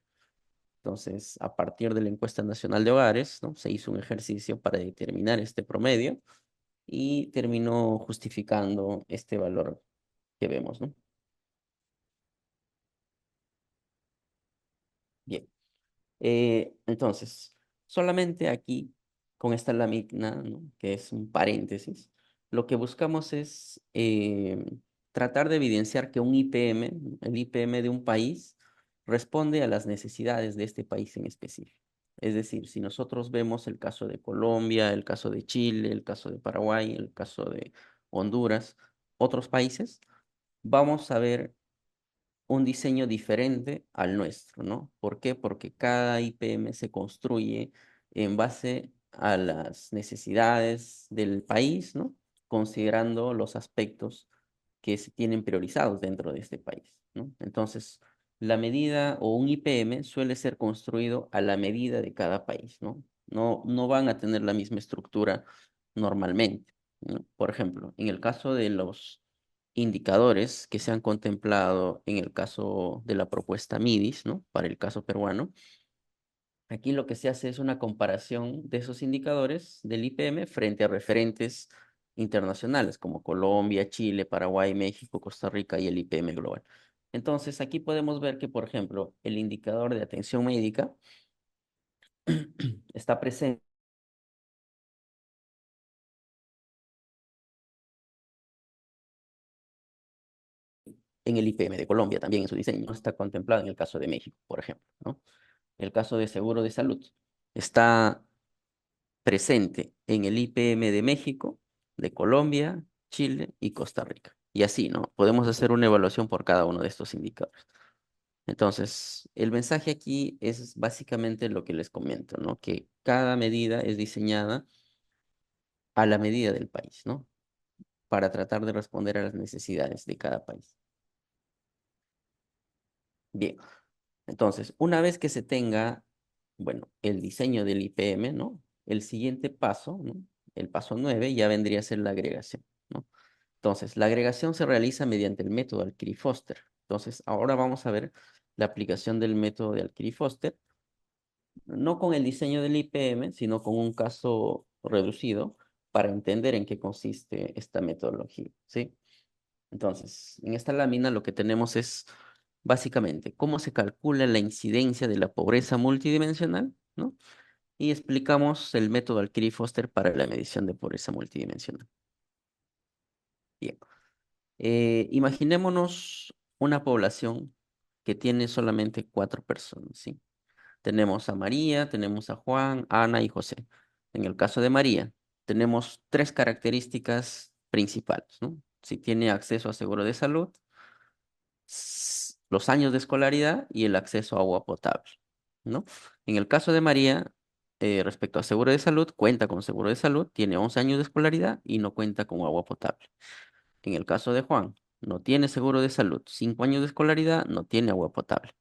Entonces, a partir de la encuesta nacional de hogares, ¿no? Se hizo un ejercicio para determinar este promedio y terminó justificando este valor que vemos, ¿no? Bien. Entonces, solamente aquí, con esta lámina, ¿no? Que es un paréntesis, lo que buscamos es tratar de evidenciar que un IPM, ¿no? El IPM de un país, responde a las necesidades de este país en específico. Es decir, si nosotros vemos el caso de Colombia, el caso de Chile, el caso de Paraguay, el caso de Honduras, otros países, vamos a ver un diseño diferente al nuestro, ¿no? ¿Por qué? Porque cada IPM se construye en base a las necesidades del país, ¿no? Considerando los aspectos que se tienen priorizados dentro de este país, ¿no? Entonces, la medida o un IPM suele ser construido a la medida de cada país, ¿no? No van a tener la misma estructura normalmente, ¿no? Por ejemplo, en el caso de los indicadores que se han contemplado en el caso de la propuesta MIDIS, ¿no? Para el caso peruano, aquí lo que se hace es una comparación de esos indicadores del IPM frente a referentes internacionales como Colombia, Chile, Paraguay, México, Costa Rica y el IPM global. Entonces, aquí podemos ver que, por ejemplo, el indicador de atención médica está presente en el IPM de Colombia también en su diseño, no está contemplado en el caso de México, por ejemplo, ¿no? El caso de seguro de salud está presente en el IPM de México, de Colombia, Chile y Costa Rica. Y así, ¿no? Podemos hacer una evaluación por cada uno de estos indicadores. Entonces, el mensaje aquí es básicamente lo que les comento, ¿no? Que cada medida es diseñada a la medida del país, ¿no? Para tratar de responder a las necesidades de cada país. Bien, entonces, una vez que se tenga, bueno, el diseño del IPM, ¿no? El siguiente paso, ¿no? El paso 9 ya vendría a ser la agregación, ¿no? Entonces, la agregación se realiza mediante el método Alkiri-Foster. Entonces, ahora vamos a ver la aplicación del método de Alkiri-Foster, no con el diseño del IPM, sino con un caso reducido para entender en qué consiste esta metodología, ¿sí? Entonces, en esta lámina lo que tenemos es básicamente cómo se calcula la incidencia de la pobreza multidimensional, ¿no? Y explicamos el método Alkiri-Foster para la medición de pobreza multidimensional. Bien. Imaginémonos una población que tiene solamente 4 personas, ¿sí? Tenemos a María, tenemos a Juan, Ana y José. En el caso de María, tenemos 3 características principales, ¿no? Si tiene acceso a seguro de salud, los años de escolaridad y el acceso a agua potable, ¿no? En el caso de María, respecto a seguro de salud, cuenta con seguro de salud, tiene 11 años de escolaridad y no cuenta con agua potable. En el caso de Juan, no tiene seguro de salud, 5 años de escolaridad, no tiene agua potable.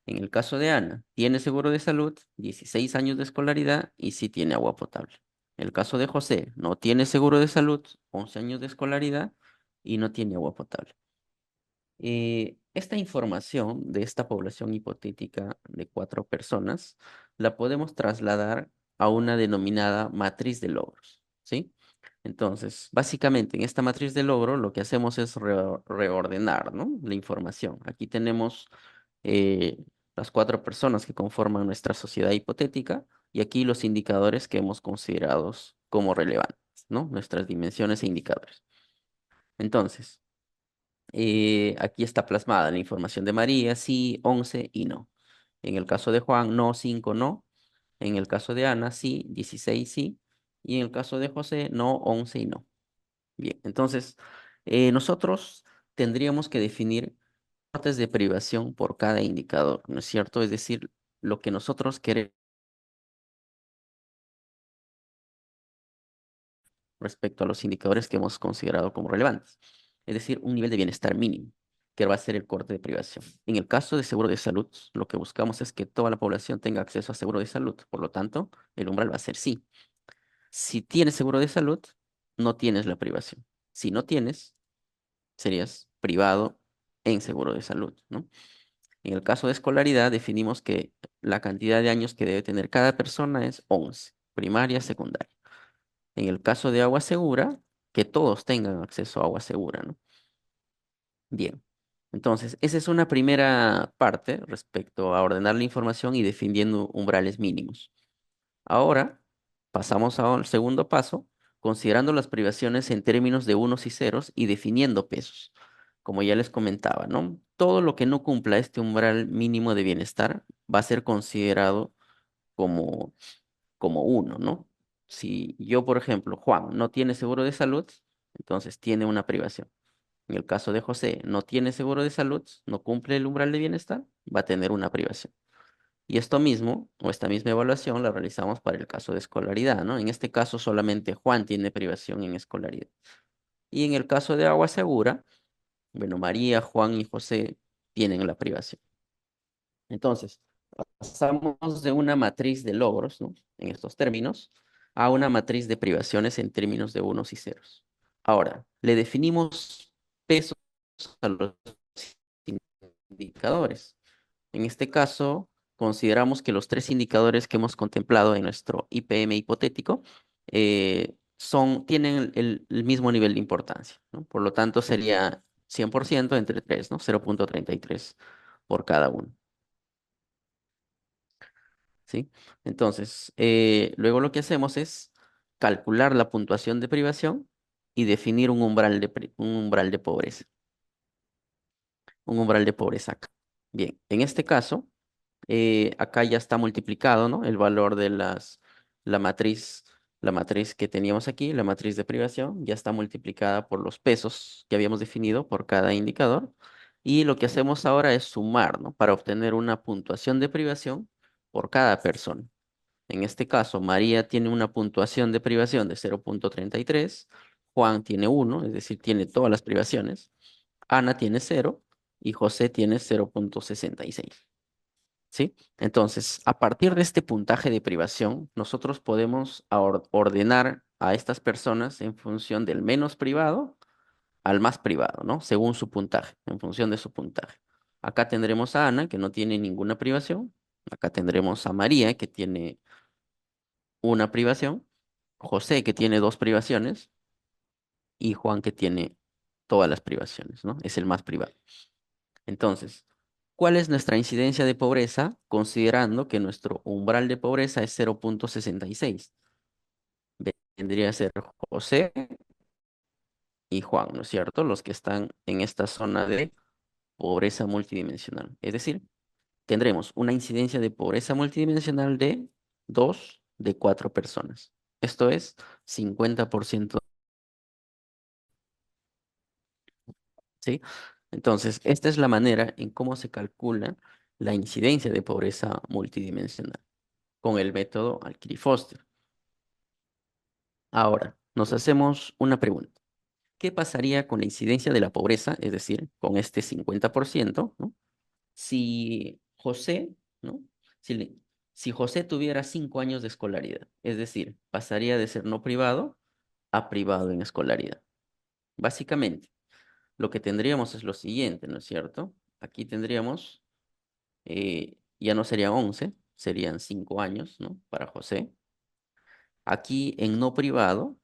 En el caso de Ana, tiene seguro de salud, 16 años de escolaridad y sí tiene agua potable. El caso de José, no tiene seguro de salud, 11 años de escolaridad y no tiene agua potable. Esta información de esta población hipotética de 4 personas la podemos trasladar a una denominada matriz de logros, ¿sí? Entonces, básicamente en esta matriz de logro lo que hacemos es reordenar, ¿no? La información. Aquí tenemos eh, las 4 personas que conforman nuestra sociedad hipotética y aquí los indicadores que hemos considerado como relevantes, ¿no? Nuestras dimensiones e indicadores. Entonces, aquí está plasmada la información de María, sí, 11 y no. En el caso de Juan, no, 5 no. En el caso de Ana, sí, 16 sí. Y en el caso de José, no, 11 y no. Bien, entonces nosotros tendríamos que definir partes de privación por cada indicador, ¿no es cierto? Es decir, lo que nosotros queremos respecto a los indicadores que hemos considerado como relevantes. Es decir, un nivel de bienestar mínimo, que va a ser el corte de privación. En el caso de seguro de salud, lo que buscamos es que toda la población tenga acceso a seguro de salud. Por lo tanto, el umbral va a ser sí. Si tienes seguro de salud, no tienes la privación. Si no tienes, serías privado en seguro de salud, ¿no? En el caso de escolaridad, definimos que la cantidad de años que debe tener cada persona es 11, primaria, secundaria. En el caso de agua segura, que todos tengan acceso a agua segura, ¿no? Bien. Entonces, esa es una primera parte respecto a ordenar la información y definiendo umbrales mínimos. Ahora, pasamos al segundo paso, considerando las privaciones en términos de unos y ceros y definiendo pesos. Como ya les comentaba, ¿no? Todo lo que no cumpla este umbral mínimo de bienestar va a ser considerado como, como uno, ¿no? Si yo, por ejemplo, Juan, no tiene seguro de salud, entonces tiene una privación. En el caso de José, no tiene seguro de salud, no cumple el umbral de bienestar, va a tener una privación. Y esto mismo, o esta misma evaluación, la realizamos para el caso de escolaridad, ¿no? En este caso solamente Juan tiene privación en escolaridad. Y en el caso de agua segura, bueno, María, Juan y José tienen la privación. Entonces, pasamos de una matriz de logros, ¿no? En estos términos, a una matriz de privaciones en términos de unos y ceros. Ahora, le definimos pesos a los indicadores. En este caso, consideramos que los tres indicadores que hemos contemplado en nuestro IPM hipotético tienen el mismo nivel de importancia, ¿no? Por lo tanto, sería 100% entre 3, ¿no? 0,33 por cada uno, ¿sí? Entonces, luego lo que hacemos es calcular la puntuación de privación y definir un umbral de pobreza, un umbral de pobreza acá. Bien, en este caso acá ya está multiplicado, ¿no? El valor de la matriz, la matriz que teníamos aquí, la matriz de privación, ya está multiplicada por los pesos que habíamos definido por cada indicador. Y lo que hacemos ahora es sumar, ¿no? Para obtener una puntuación de privación por cada persona. En este caso, María tiene una puntuación de privación de 0,33, Juan tiene 1, es decir, tiene todas las privaciones, Ana tiene 0 y José tiene 0,66. ¿Sí? Entonces, a partir de este puntaje de privación, nosotros podemos ordenar a estas personas en función del menos privado al más privado, ¿no? Según su puntaje, en función de su puntaje. Acá tendremos a Ana, que no tiene ninguna privación. Acá tendremos a María, que tiene una privación. José, que tiene dos privaciones. Y Juan, que tiene todas las privaciones, ¿no? Es el más privado. Entonces, ¿cuál es nuestra incidencia de pobreza considerando que nuestro umbral de pobreza es 0,66? Vendría a ser José y Juan, ¿no es cierto? Los que están en esta zona de pobreza multidimensional. Es decir, tendremos una incidencia de pobreza multidimensional de 2 de 4 personas. Esto es 50%, ¿sí? Entonces, esta es la manera en cómo se calcula la incidencia de pobreza multidimensional con el método Alquiry-Foster. Ahora, nos hacemos una pregunta. ¿Qué pasaría con la incidencia de la pobreza, es decir, con este 50%, ¿no? Si José, ¿no? Si, le- si José tuviera 5 años de escolaridad, es decir, pasaría de ser no privado a privado en escolaridad. Básicamente, lo que tendríamos es lo siguiente, ¿no es cierto? Aquí tendríamos, ya no serían 11, serían 5 años, ¿no? Para José. Aquí en no privado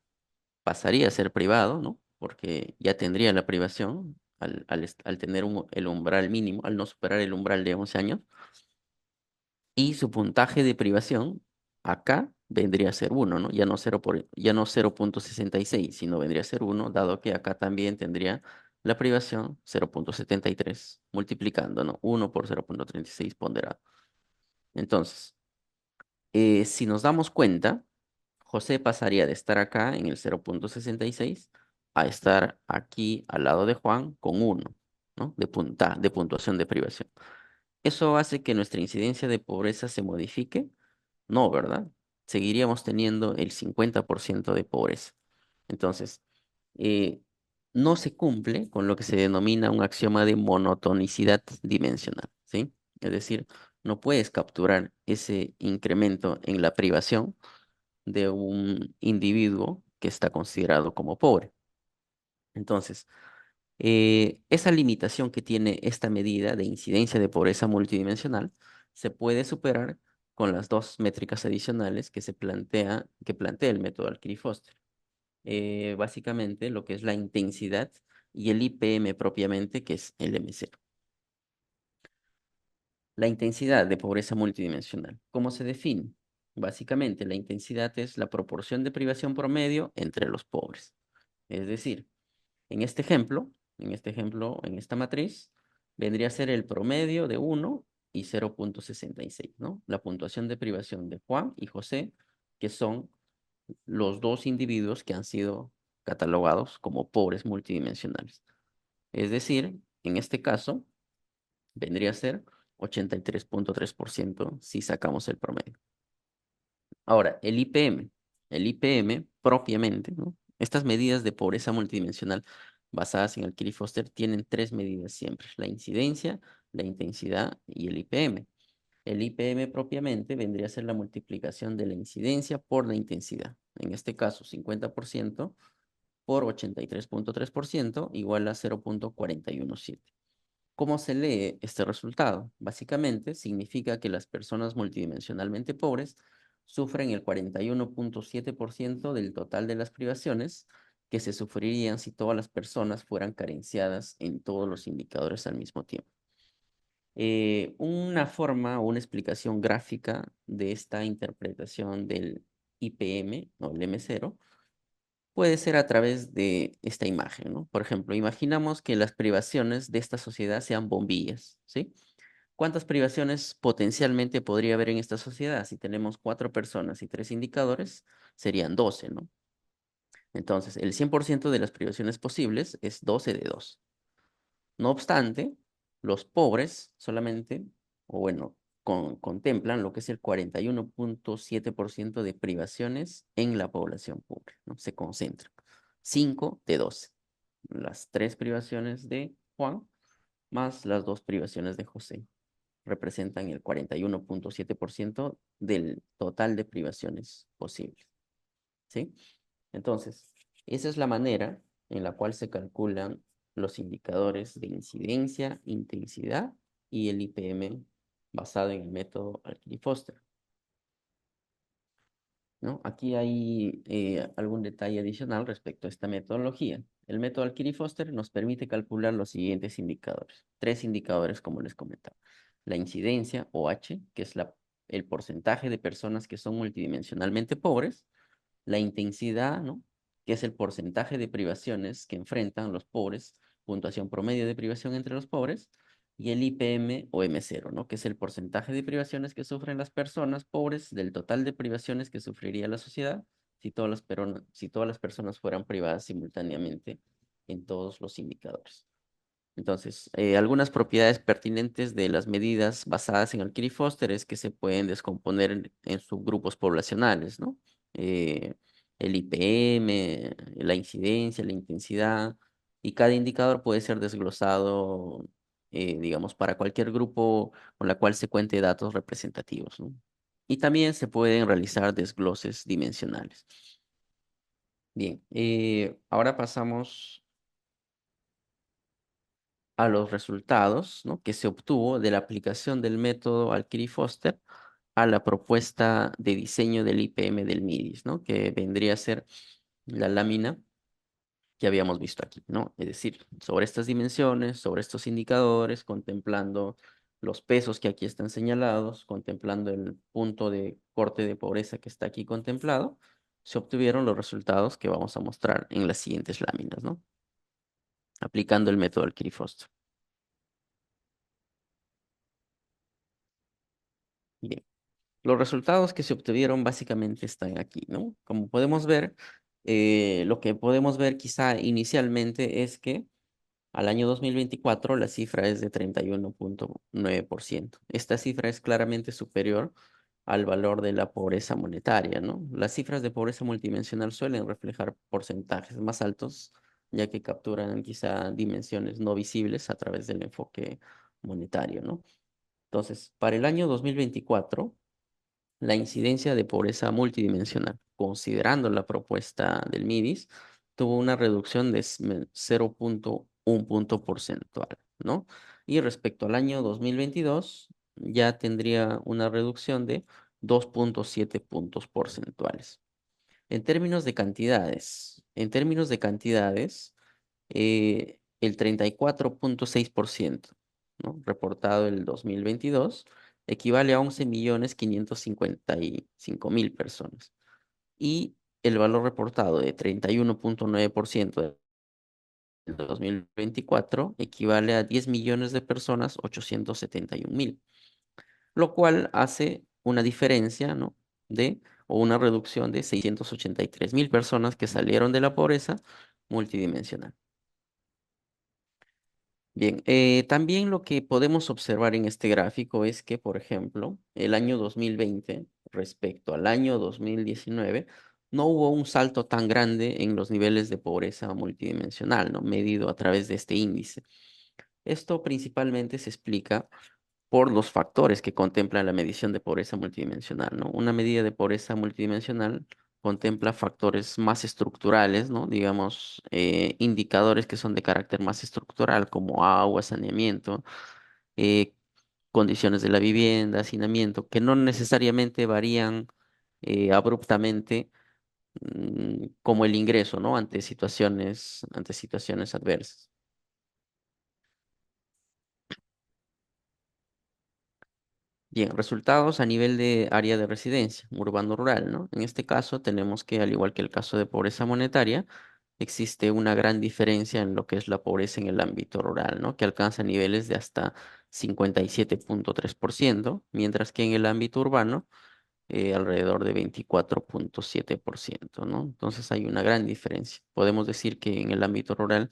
pasaría a ser privado, ¿no? Porque ya tendría la privación al tener el umbral mínimo, al no superar el umbral de 11 años. Y su puntaje de privación acá vendría a ser 1, ¿no? Ya no 0,66, sino vendría a ser 1, dado que acá también tendría la privación 0,73, multiplicando, ¿no? 1 por 0,36 ponderado. Entonces, si nos damos cuenta, José pasaría de estar acá en el 0,66 a estar aquí al lado de Juan con 1, ¿no? De puntuación de privación. ¿Eso hace que nuestra incidencia de pobreza se modifique? No, ¿verdad? Seguiríamos teniendo el 50% de pobreza. Entonces, eh, no se cumple con lo que se denomina un axioma de monotonicidad dimensional, ¿sí? Es decir, no puedes capturar ese incremento en la privación de un individuo que está considerado como pobre. Entonces, esa limitación que tiene esta medida de incidencia de pobreza multidimensional se puede superar con las dos métricas adicionales que plantea el método Alquiry-Foster. Básicamente lo que es la intensidad y el IPM propiamente, que es el M0. La intensidad de pobreza multidimensional. ¿Cómo se define? Básicamente, la intensidad es la proporción de privación promedio entre los pobres. Es decir, en este ejemplo, en esta matriz, vendría a ser el promedio de 1 y 0,66, ¿no? La puntuación de privación de Juan y José, que son los dos individuos que han sido catalogados como pobres multidimensionales. Es decir, en este caso, vendría a ser 83,3% si sacamos el promedio. Ahora, el IPM. El IPM propiamente, ¿no? Estas medidas de pobreza multidimensional basadas en Alquiry-Foster tienen tres medidas siempre: la incidencia, la intensidad y el IPM. El IPM propiamente vendría a ser la multiplicación de la incidencia por la intensidad. En este caso, 50% por 83,3% igual a 0,417. ¿Cómo se lee este resultado? Básicamente significa que las personas multidimensionalmente pobres sufren el 41,7% del total de las privaciones que se sufrirían si todas las personas fueran carenciadas en todos los indicadores al mismo tiempo. Una forma o una explicación gráfica de esta interpretación del IPM o el M0 puede ser a través de esta imagen, ¿no? Por ejemplo, imaginamos que las privaciones de esta sociedad sean bombillas, ¿sí? ¿Cuántas privaciones potencialmente podría haber en esta sociedad? Si tenemos cuatro personas y tres indicadores, serían 12, ¿no? Entonces, el 100% de las privaciones posibles es 12 de 2. No obstante, los pobres solamente, o bueno, contemplan lo que es el 41,7% de privaciones en la población pobre, ¿no? Se concentran. 5 de 12. Las tres privaciones de Juan más las dos privaciones de José representan el 41,7% del total de privaciones posibles, ¿sí? Entonces, esa es la manera en la cual se calculan los indicadores de incidencia, intensidad y el IPM basado en el método Alquiry-Foster, ¿no? Aquí hay algún detalle adicional respecto a esta metodología. El método Alquiry-Foster nos permite calcular los siguientes indicadores. Tres indicadores, como les comentaba. La incidencia, o H, que es el porcentaje de personas que son multidimensionalmente pobres. La intensidad, ¿no? Que es el porcentaje de privaciones que enfrentan los pobres, puntuación promedio de privación entre los pobres, y el IPM o M0, ¿no? Que es el porcentaje de privaciones que sufren las personas pobres del total de privaciones que sufriría la sociedad si todas las personas fueran privadas simultáneamente en todos los indicadores. Entonces, algunas propiedades pertinentes de las medidas basadas en Alquiry-Foster es que se pueden descomponer en subgrupos poblacionales, ¿no? Eh, el IPM, la incidencia, la intensidad, y cada indicador puede ser desglosado, digamos, para cualquier grupo con la cual se cuente datos representativos, ¿no? Y también se pueden realizar desgloses dimensionales. Bien, ahora pasamos a los resultados, ¿no? Que se obtuvo de la aplicación del método Alquiry-Foster a la propuesta de diseño del IPM del MIDIS, ¿no? Que vendría a ser la lámina que habíamos visto aquí, ¿no? Es decir, sobre estas dimensiones, sobre estos indicadores, contemplando los pesos que aquí están señalados, contemplando el punto de corte de pobreza que está aquí contemplado, se obtuvieron los resultados que vamos a mostrar en las siguientes láminas, ¿no? Aplicando el método Alquiry-Foster. Bien. Los resultados que se obtuvieron básicamente están aquí, ¿no? Como podemos ver, lo que podemos ver quizá inicialmente es que al año 2024 la cifra es de 31,9%. Esta cifra es claramente superior al valor de la pobreza monetaria, ¿no? Las cifras de pobreza multidimensional suelen reflejar porcentajes más altos, ya que capturan quizá dimensiones no visibles a través del enfoque monetario, ¿no? Entonces, para el año 2024, la incidencia de pobreza multidimensional, considerando la propuesta del MIDIS, tuvo una reducción de 0,1 punto porcentual, ¿no? Y respecto al año 2022, ya tendría una reducción de 2,7 puntos porcentuales. En términos de cantidades, el 34,6%, ¿no? reportado el 2022 equivale a 11.555.000 personas. Y el valor reportado de 31,9% del 2024 equivale a 10 millones de personas, 871.000, lo cual hace una diferencia, ¿no? o una reducción de 683.000 personas que salieron de la pobreza multidimensional. Bien, también lo que podemos observar en este gráfico es que, por ejemplo, el año 2020 respecto al año 2019 no hubo un salto tan grande en los niveles de pobreza multidimensional, ¿no? Medido a través de este índice. Esto principalmente se explica por los factores que contempla la medición de pobreza multidimensional, ¿no? Una medida de pobreza multidimensional contempla factores más estructurales, ¿no? Digamos, indicadores que son de carácter más estructural, como agua, saneamiento, eh, condiciones de la vivienda, hacinamiento, que no necesariamente varían abruptamente como el ingreso, ¿no? Ante situaciones adversas. Bien, resultados a nivel de área de residencia, urbano-rural, ¿no? En este caso tenemos que, al igual que el caso de pobreza monetaria, existe una gran diferencia en lo que es la pobreza en el ámbito rural, ¿no? Que alcanza niveles de hasta 57,3%, mientras que en el ámbito urbano, alrededor de 24,7%, ¿no? Entonces hay una gran diferencia. Podemos decir que en el ámbito rural,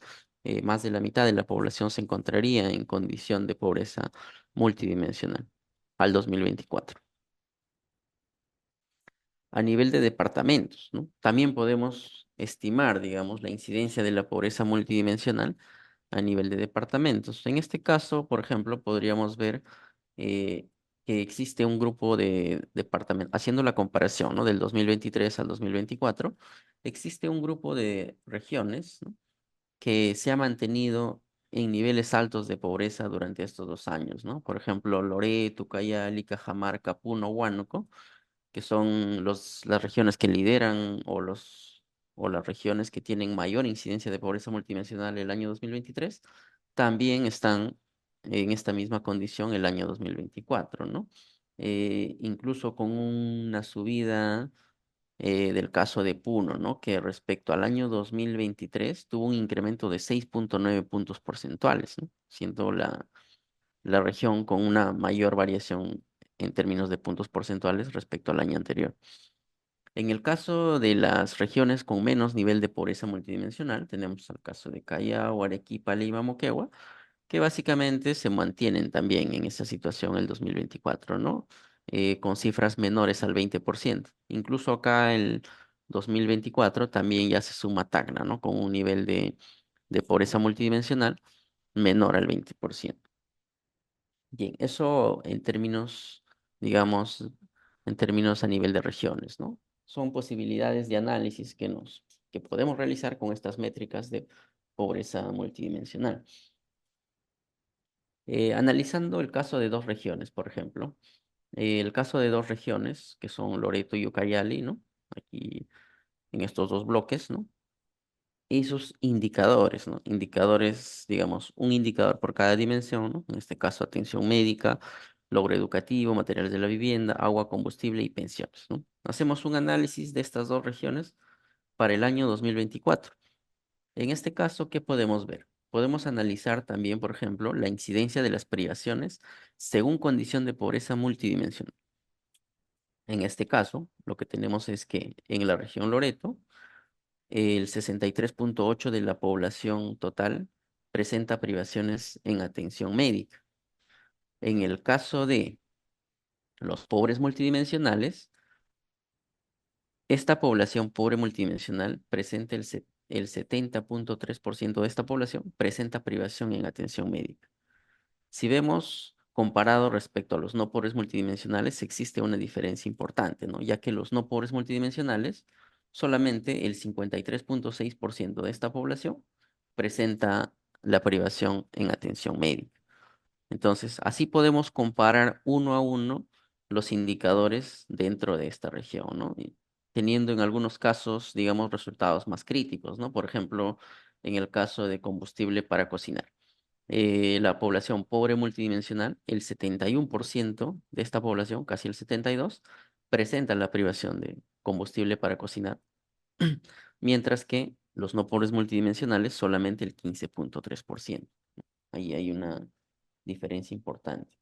más de la mitad de la población se encontraría en condición de pobreza multidimensional al 2024. A nivel de departamentos, ¿no? También podemos estimar, digamos, la incidencia de la pobreza multidimensional a nivel de departamentos. En este caso, por ejemplo, podríamos ver eh, que existe un grupo de departamentos, haciendo la comparación, ¿no? Del 2023 al 2024, existe un grupo de regiones, ¿no? que se ha mantenido en niveles altos de pobreza durante estos 2 años, ¿no? Por ejemplo, Loreto, Ucayali, Cajamarca, Puno, Huánuco, que son las regiones que lideran o las regiones que tienen mayor incidencia de pobreza multidimensional el año 2023, también están en esta misma condición el año 2024, ¿no? Incluso con una subida del caso de Puno, ¿no? Que respecto al año 2023 tuvo un incremento de 6,9 puntos porcentuales, ¿no? Siendo la región con una mayor variación en términos de puntos porcentuales respecto al año anterior. En el caso de las regiones con menos nivel de pobreza multidimensional, tenemos el caso de Callao, Arequipa, Lima, Moquegua, que básicamente se mantienen también en esa situación el 2024, ¿no? Con cifras menores al 20%. Incluso acá el 2024 también ya se suma Tacna, ¿no? Con un nivel de pobreza multidimensional menor al 20%. Bien, eso en términos, digamos, en términos a nivel de regiones, ¿no? Son posibilidades de análisis que podemos realizar con estas métricas de pobreza multidimensional. Analizando el caso de dos regiones, por ejemplo, el caso de dos regiones, que son Loreto y Ucayali, ¿no? Aquí en estos dos bloques, ¿no? Y sus indicadores, ¿no? Indicadores, digamos, un indicador por cada dimensión, ¿no? En este caso, atención médica, logro educativo, materiales de la vivienda, agua, combustible y pensiones, ¿no? Hacemos un análisis de estas dos regiones para el año 2024. En este caso, ¿qué podemos ver? Podemos analizar también, por ejemplo, la incidencia de las privaciones según condición de pobreza multidimensional. En este caso, lo que tenemos es que en la región Loreto, el 63,8% de la población total presenta privaciones en atención médica. En el caso de Los pobres multidimensionales, esta población pobre multidimensional presenta el 70,3% de esta población presenta privación en atención médica. Si vemos comparado respecto a los no pobres multidimensionales, existe una diferencia importante, ¿no? Ya que los no pobres multidimensionales, solamente el 53,6% de esta población presenta la privación en atención médica. Entonces, así podemos comparar uno a uno los indicadores dentro de esta región, ¿no? Y teniendo en algunos casos, digamos, resultados más críticos, ¿no? Por ejemplo, en el caso de combustible para cocinar. La población pobre multidimensional, el 71% de esta población, casi el 72%, presenta la privación de combustible para cocinar, mientras que los no pobres multidimensionales solamente el 15,3%. Ahí hay una diferencia importante.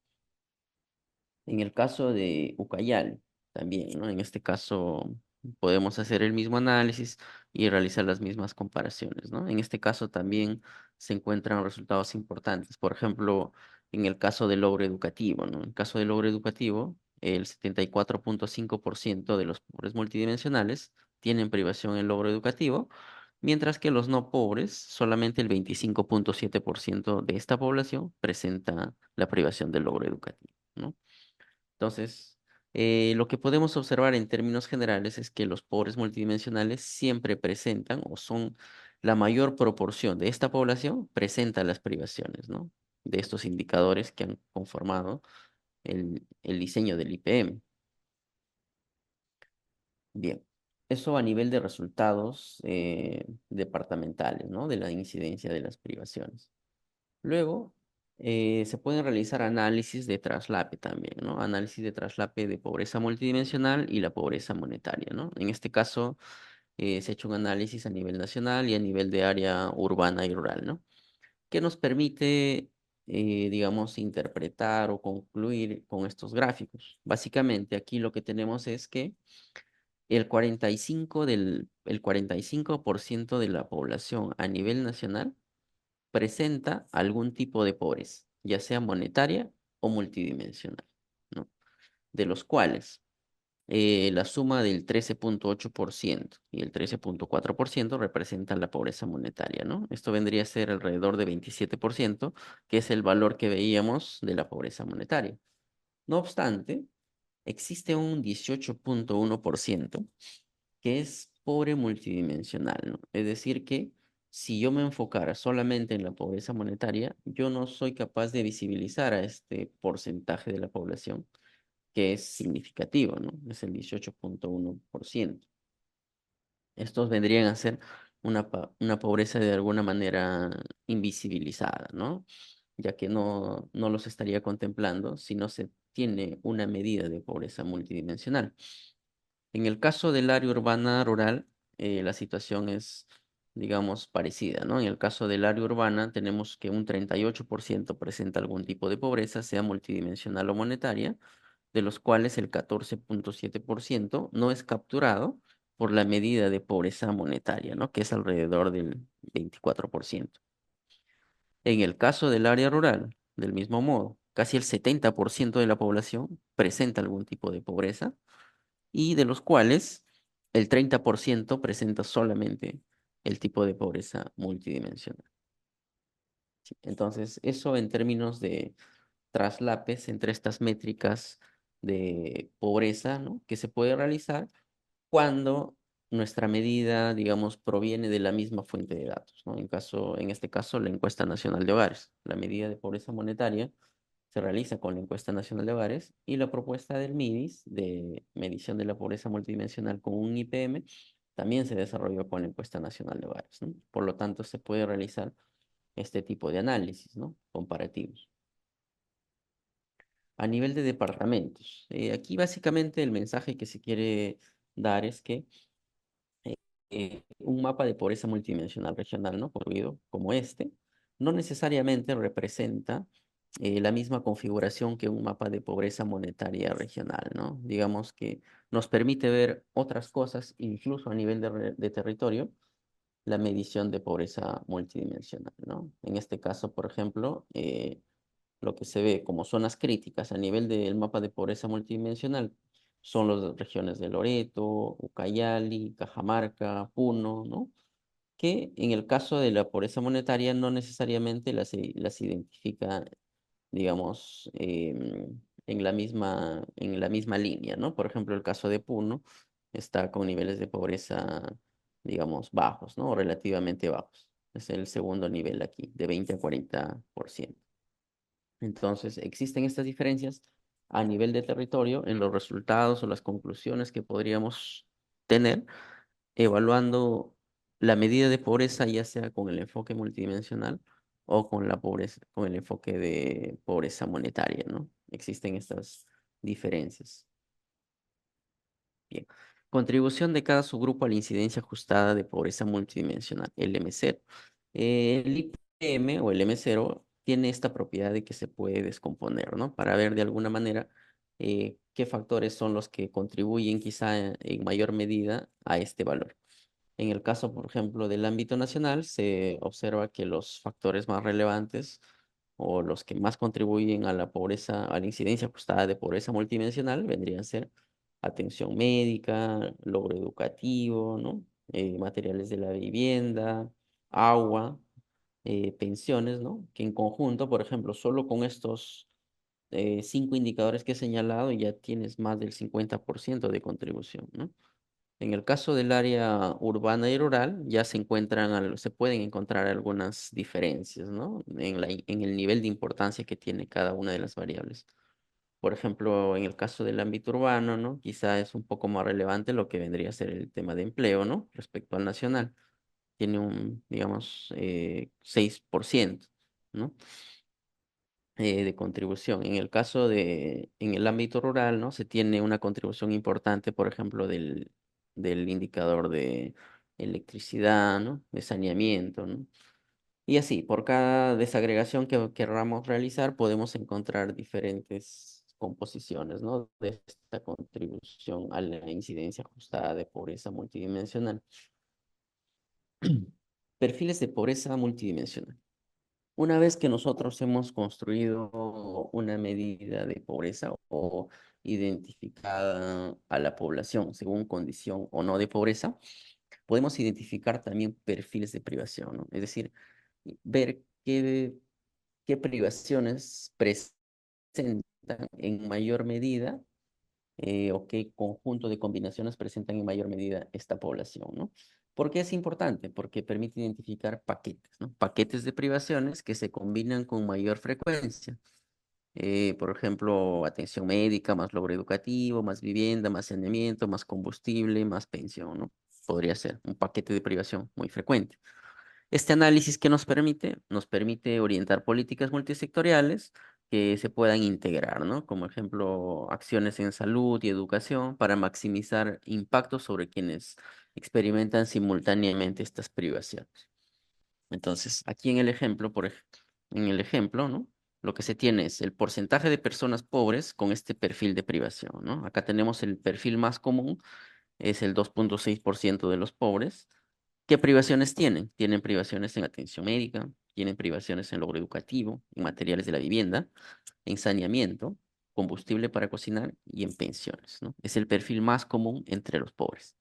En el caso de Ucayali, también, ¿no? En este caso podemos hacer el mismo análisis y realizar las mismas comparaciones, ¿no? En este caso también se encuentran resultados importantes. Por ejemplo, en el caso del logro educativo, ¿no? En el caso del logro educativo, el 74,5% de los pobres multidimensionales tienen privación en el logro educativo, mientras que los no pobres, solamente el 25,7% de esta población presenta la privación del logro educativo, ¿no? Entonces, lo que podemos observar en términos generales es que los pobres multidimensionales siempre presentan o son la mayor proporción de esta población presenta las privaciones, ¿no? De estos indicadores que han conformado el diseño del IPM. Bien, eso a nivel de resultados departamentales, ¿no? De la incidencia de las privaciones. Luego, se pueden realizar análisis de traslape también, ¿no? Análisis de traslape de pobreza multidimensional y la pobreza monetaria, ¿no? En este caso, se ha hecho un análisis a nivel nacional y a nivel de área urbana y rural, ¿no? Que nos permite, digamos, interpretar o concluir con estos gráficos. Básicamente, aquí lo que tenemos es que el 45% de la población a nivel nacional presenta algún tipo de pobreza, ya sea monetaria o multidimensional, ¿no? De los cuales la suma del 13,8% y el 13,4% representan la pobreza monetaria, ¿no? Esto vendría a ser alrededor de 27%, que es el valor que veíamos de la pobreza monetaria. No obstante, existe un 18,1% que es pobre multidimensional, ¿no? Es decir, que si yo me enfocara solamente en la pobreza monetaria, yo no soy capaz de visibilizar a este porcentaje de la población que es significativo, ¿no? Es el 18,1%. Estos vendrían a ser una pobreza de alguna manera invisibilizada, ¿no? Ya que no los estaría contemplando si no se tiene una medida de pobreza multidimensional. En el caso del área urbana rural, la situación es, digamos, parecida, ¿no? En el caso del área urbana, tenemos que un 38% presenta algún tipo de pobreza, sea multidimensional o monetaria, de los cuales el 14,7% no es capturado por la medida de pobreza monetaria, ¿no? Que es alrededor del 24%. En el caso del área rural, del mismo modo, casi el 70% de la población presenta algún tipo de pobreza y de los cuales el 30% presenta solamente el tipo de pobreza multidimensional. ¿Sí? Entonces, eso en términos de traslapes entre estas métricas de pobreza, ¿no? Que se puede realizar cuando nuestra medida, digamos, proviene de la misma fuente de datos, ¿no? En este caso, la encuesta nacional de hogares. La medida de pobreza monetaria se realiza con la encuesta nacional de hogares y la propuesta del MIDIS de medición de la pobreza multidimensional con un IPM también se desarrolló con la encuesta nacional de hogares, ¿no? Por lo tanto, se puede realizar este tipo de análisis, ¿no? Comparativos. A nivel de departamentos, aquí básicamente el mensaje que se quiere dar es que un mapa de pobreza multidimensional regional, ¿no? Construido como este, no necesariamente representa la misma configuración que un mapa de pobreza monetaria regional, ¿no? Digamos que nos permite ver otras cosas, incluso a nivel de territorio, la medición de pobreza multidimensional, ¿no? En este caso, por ejemplo, lo que se ve como zonas críticas a nivel del mapa de pobreza multidimensional son las regiones de Loreto, Ucayali, Cajamarca, Puno, ¿no? Que en el caso de la pobreza monetaria no necesariamente las identifica, digamos, en la misma línea, ¿no? Por ejemplo, el caso de Puno está con niveles de pobreza, digamos, bajos, ¿no? O relativamente bajos. Es el segundo nivel aquí, de 20 a 40%. Entonces, existen estas diferencias a nivel de territorio en los resultados o las conclusiones que podríamos tener evaluando la medida de pobreza, ya sea con el enfoque multidimensional o con la pobreza, con el enfoque de pobreza monetaria, ¿no? Existen estas diferencias. Bien. Contribución de cada subgrupo a la incidencia ajustada de pobreza multidimensional, el M0. El IPM o el M0 tiene esta propiedad de que se puede descomponer, ¿no? Para ver de alguna manera qué factores son los que contribuyen quizá en mayor medida a este valor. En el caso, por ejemplo, del ámbito nacional, se observa que los factores más relevantes o los que más contribuyen a la pobreza, a la incidencia ajustada de pobreza multidimensional, vendrían a ser atención médica, logro educativo, ¿no? Materiales de la vivienda, agua, pensiones, ¿no? Que en conjunto, por ejemplo, solo con estos 5 indicadores que he señalado, ya tienes más del 50% de contribución, ¿no? En el caso del área urbana y rural, ya se pueden encontrar algunas diferencias, ¿no? En el nivel de importancia que tiene cada una de las variables. Por ejemplo, en el caso del ámbito urbano, ¿no? Quizá es un poco más relevante lo que vendría a ser el tema de empleo, ¿no? Respecto al nacional. Tiene un, digamos, 6%, ¿no? De contribución. En el ámbito rural, ¿no? Se tiene una contribución importante, por ejemplo, del indicador de electricidad, ¿no? De saneamiento, ¿no? Y así, por cada desagregación que querramos realizar, podemos encontrar diferentes composiciones, ¿no? De esta contribución a la incidencia ajustada de pobreza multidimensional. Perfiles de pobreza multidimensional. Una vez que nosotros hemos construido una medida de pobreza o identificada a la población según condición o no de pobreza, podemos identificar también perfiles de privación, ¿no? Es decir, ver qué privaciones presentan en mayor medida o qué conjunto de combinaciones presentan en mayor medida esta población, ¿no? ¿Por qué es importante? Porque permite identificar paquetes, ¿no? Paquetes de privaciones que se combinan con mayor frecuencia. Por ejemplo, atención médica, más logro educativo, más vivienda, más saneamiento, más combustible, más pensión, ¿no? Podría ser un paquete de privación muy frecuente. Este análisis que nos permite orientar políticas multisectoriales que se puedan integrar, ¿no? Como ejemplo, acciones en salud y educación para maximizar impactos sobre quienes experimentan simultáneamente estas privaciones. Entonces, aquí en el ejemplo, en el ejemplo, ¿no? Lo que se tiene es el porcentaje de personas pobres con este perfil de privación, ¿no? Acá tenemos el perfil más común, es el 2,6% de los pobres. ¿Qué privaciones tienen? Tienen privaciones en atención médica, tienen privaciones en logro educativo, en materiales de la vivienda, en saneamiento, combustible para cocinar y en pensiones, ¿no? Es el perfil más común entre los pobres.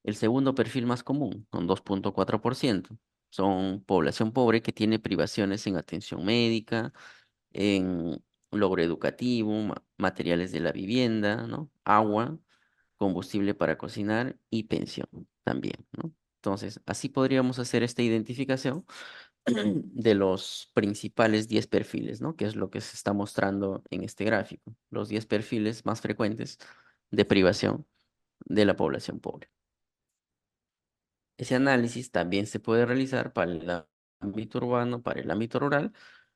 El segundo perfil más común, con 2,4%, son población pobre que tiene privaciones en atención médica, en logro educativo, materiales de la vivienda, ¿no? Agua, combustible para cocinar y pensión también, ¿no? Entonces, así podríamos hacer esta identificación de los principales 10 perfiles, ¿no? Que es lo que se está mostrando en este gráfico, los 10 perfiles más frecuentes de privación de la población pobre. Ese análisis también se puede realizar para el ámbito urbano, para el ámbito rural,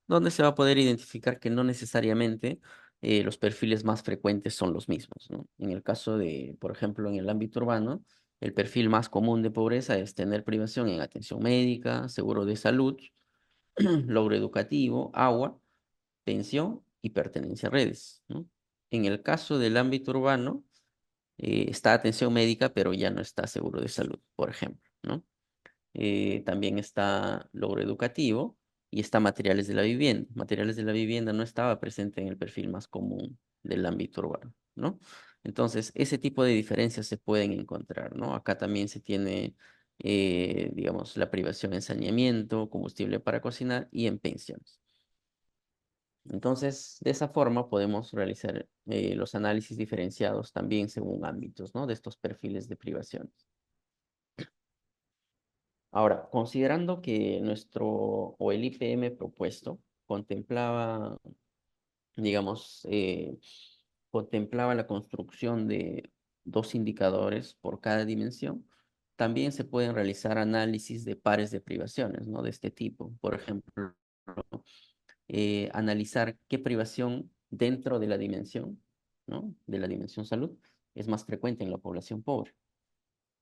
donde se va a poder identificar que no necesariamente los perfiles más frecuentes son los mismos, ¿no? En el caso de, por ejemplo, en el ámbito urbano, el perfil más común de pobreza es tener privación en atención médica, seguro de salud, logro educativo, agua, pensión y pertenencia a redes, ¿no? En el caso del ámbito urbano, está atención médica, pero ya no está seguro de salud, por ejemplo, ¿no? También está logro educativo y está materiales de la vivienda. Materiales de la vivienda no estaba presente en el perfil más común del ámbito urbano, ¿no? Entonces, ese tipo de diferencias se pueden encontrar, ¿no? Acá también se tiene, digamos, la privación en saneamiento, combustible para cocinar y en pensiones. Entonces, de esa forma podemos realizar los análisis diferenciados también según ámbitos, ¿no? De estos perfiles de privaciones. Ahora, considerando que nuestro o el IPM propuesto contemplaba, digamos, contemplaba la construcción de dos indicadores por cada dimensión, también se pueden realizar análisis de pares de privaciones, ¿no? De este tipo. Por ejemplo, analizar qué privación dentro de la dimensión, ¿no? De la dimensión salud es más frecuente en la población pobre.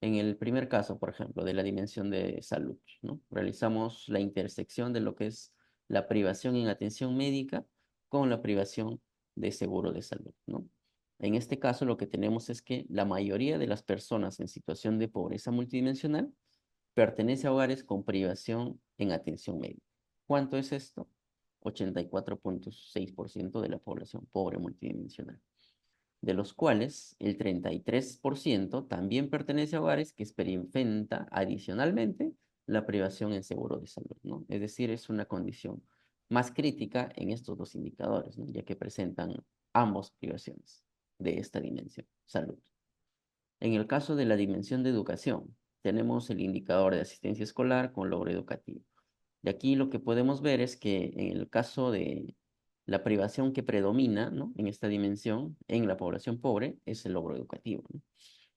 En el primer caso, por ejemplo, de la dimensión de salud, ¿no? Realizamos la intersección de lo que es la privación en atención médica con la privación de seguro de salud, ¿no? En este caso, lo que tenemos es que la mayoría de las personas en situación de pobreza multidimensional pertenece a hogares con privación en atención médica. ¿Cuánto es esto? 84,6% de la población pobre multidimensional, de los cuales el 33% también pertenece a hogares que experimenta adicionalmente la privación en seguro de salud, ¿no? Es decir, es una condición más crítica en estos dos indicadores, ¿no? Ya que presentan ambos privaciones de esta dimensión, salud. En el caso de la dimensión de educación, tenemos el indicador de asistencia escolar con logro educativo. De aquí lo que podemos ver es que en el caso de la privación que predomina, ¿no? En esta dimensión, en la población pobre, es el logro educativo, ¿no?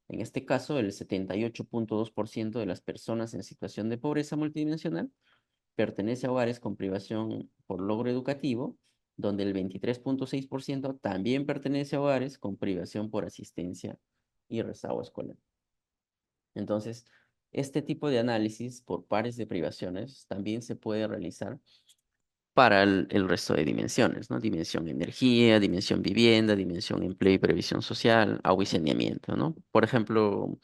En este caso, el 78,2% de las personas en situación de pobreza multidimensional pertenece a hogares con privación por logro educativo, donde el 23,6% también pertenece a hogares con privación por asistencia y rezago escolar. Entonces, este tipo de análisis por pares de privaciones también se puede realizar para el resto de dimensiones, ¿no? Dimensión energía, dimensión vivienda, dimensión empleo y previsión social, agua y saneamiento, ¿no? Por ejemplo,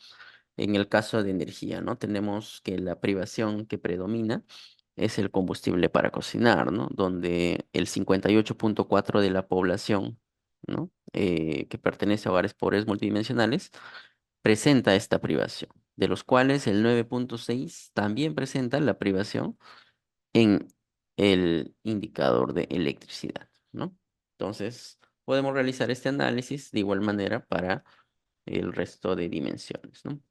en el caso de energía, ¿no? Tenemos que la privación que predomina es el combustible para cocinar, ¿no? Donde el 58,4% de la población, ¿no? Que pertenece a hogares pobres multidimensionales presenta esta privación, de los cuales el 9,6% también presenta la privación en el indicador de electricidad, ¿no? Entonces, podemos realizar este análisis de igual manera para el resto de dimensiones, ¿no?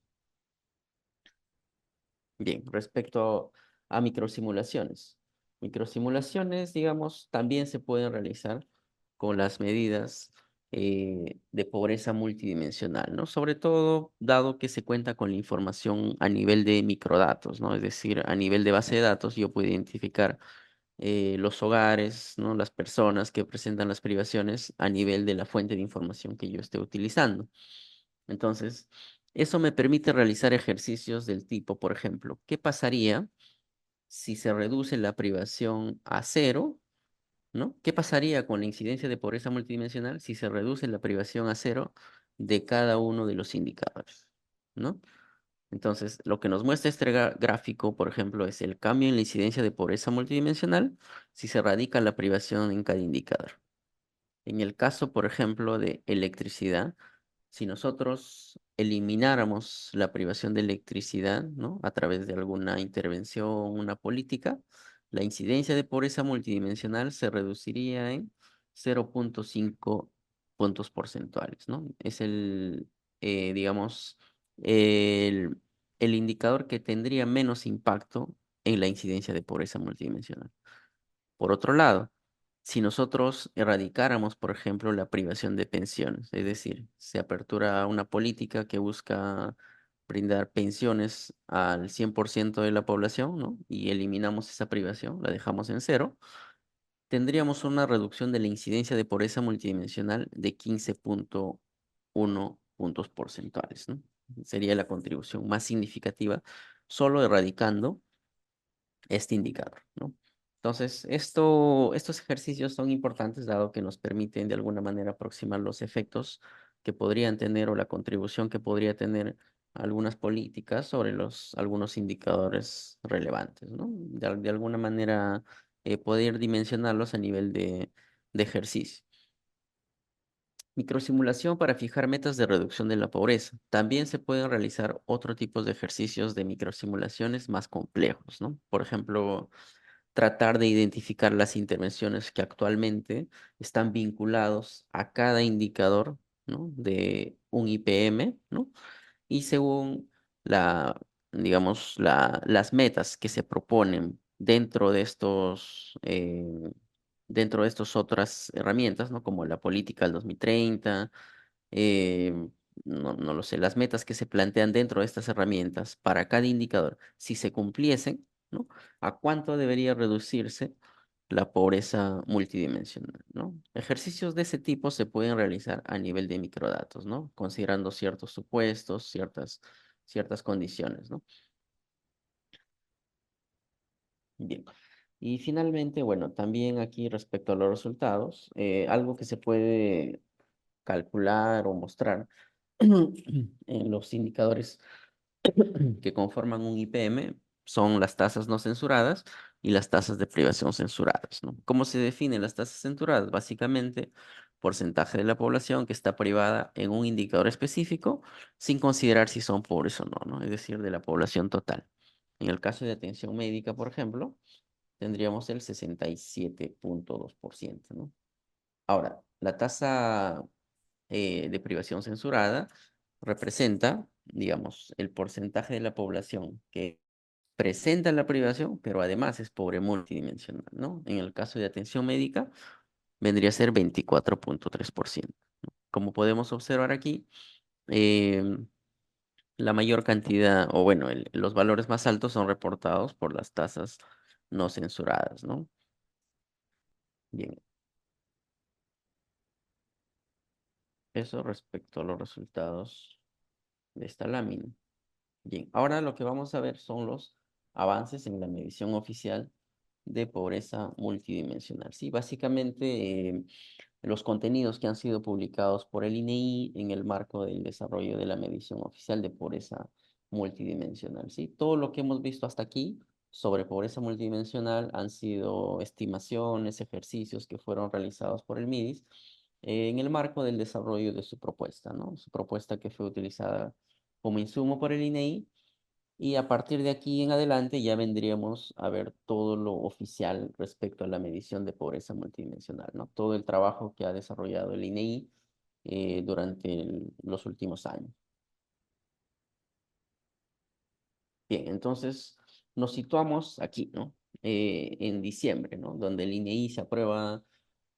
Bien, respecto a microsimulaciones. Microsimulaciones, digamos, también se pueden realizar con las medidas de pobreza multidimensional, ¿no? Sobre todo dado que se cuenta con la información a nivel de microdatos, ¿no? Es decir, a nivel de base de datos yo puedo identificar los hogares, ¿no? Las personas que presentan las privaciones a nivel de la fuente de información que yo esté utilizando. Entonces, eso me permite realizar ejercicios del tipo, por ejemplo, ¿qué pasaría si se reduce la privación a cero? ¿No? ¿Qué pasaría con la incidencia de pobreza multidimensional si se reduce la privación a cero de cada uno de los indicadores? ¿No? Entonces, lo que nos muestra este gráfico, por ejemplo, es el cambio en la incidencia de pobreza multidimensional si se radica la privación en cada indicador. En el caso, por ejemplo, de electricidad, si nosotros elimináramos la privación de electricidad, ¿no? A través de alguna intervención, una política, la incidencia de pobreza multidimensional se reduciría en 0,5 puntos porcentuales, ¿no? Es digamos, el, el indicador que tendría menos impacto en la incidencia de pobreza multidimensional. Por otro lado, si nosotros erradicáramos, por ejemplo, la privación de pensiones, es decir, se apertura una política que busca brindar pensiones al 100% de la población, ¿no? Y eliminamos esa privación, la dejamos en cero, tendríamos una reducción de la incidencia de pobreza multidimensional de 15,1 puntos porcentuales, ¿no? Sería la contribución más significativa solo erradicando este indicador, ¿no? Entonces, estos ejercicios son importantes dado que nos permiten de alguna manera aproximar los efectos que podrían tener o la contribución que podría tener algunas políticas sobre algunos indicadores relevantes, ¿no? De alguna manera, poder dimensionarlos a nivel de ejercicio. Microsimulación para fijar metas de reducción de la pobreza. También se pueden realizar otro tipo de ejercicios de microsimulaciones más complejos, ¿no? Por ejemplo, tratar de identificar las intervenciones que actualmente están vinculados a cada indicador, ¿no? De un IPM, ¿no? Y según digamos, las metas que se proponen dentro de estas otras herramientas, ¿no? Como la política del 2030, eh, no lo sé, las metas que se plantean dentro de estas herramientas para cada indicador, si se cumpliesen, ¿no? ¿A cuánto debería reducirse la pobreza multidimensional, ¿no? Ejercicios de ese tipo se pueden realizar a nivel de microdatos, ¿no? Considerando ciertos supuestos, ciertas condiciones, ¿no? Bien. Y finalmente, bueno, también aquí respecto a los resultados, algo que se puede calcular o mostrar en los indicadores que conforman un IPM son las tasas no censuradas y las tasas de privación censuradas, ¿no? ¿Cómo se definen las tasas censuradas? Básicamente, porcentaje de la población que está privada en un indicador específico sin considerar si son pobres o no, ¿no? Es decir, de la población total. En el caso de atención médica, por ejemplo, tendríamos el 67,2%, ¿no? Ahora, la tasa de privación censurada representa, digamos, el porcentaje de la población que presenta la privación, pero además es pobre multidimensional, ¿no? En el caso de atención médica, vendría a ser 24,3%. Como podemos observar aquí, em, la mayor cantidad, o bueno, los valores más altos son reportados por las tasas no censuradas, ¿no? Bien, eso respecto a los resultados de esta lámina. Bien, ahora lo que vamos a ver son los avances en la medición oficial de pobreza multidimensional. Sí, básicamente los contenidos que han sido publicados por el INEI en el marco del desarrollo de la medición oficial de pobreza multidimensional. Sí, todo lo que hemos visto hasta aquí sobre pobreza multidimensional han sido estimaciones, ejercicios que fueron realizados por el MIDIS en el marco del desarrollo de su propuesta, ¿no? Su propuesta que fue utilizada como insumo por el INEI y a partir de aquí en adelante ya vendríamos a ver todo lo oficial respecto a la medición de pobreza multidimensional, ¿no? Todo el trabajo que ha desarrollado el INEI durante los últimos años. Bien, entonces nos situamos aquí, ¿no? En diciembre, ¿no? Donde el INEI se aprueba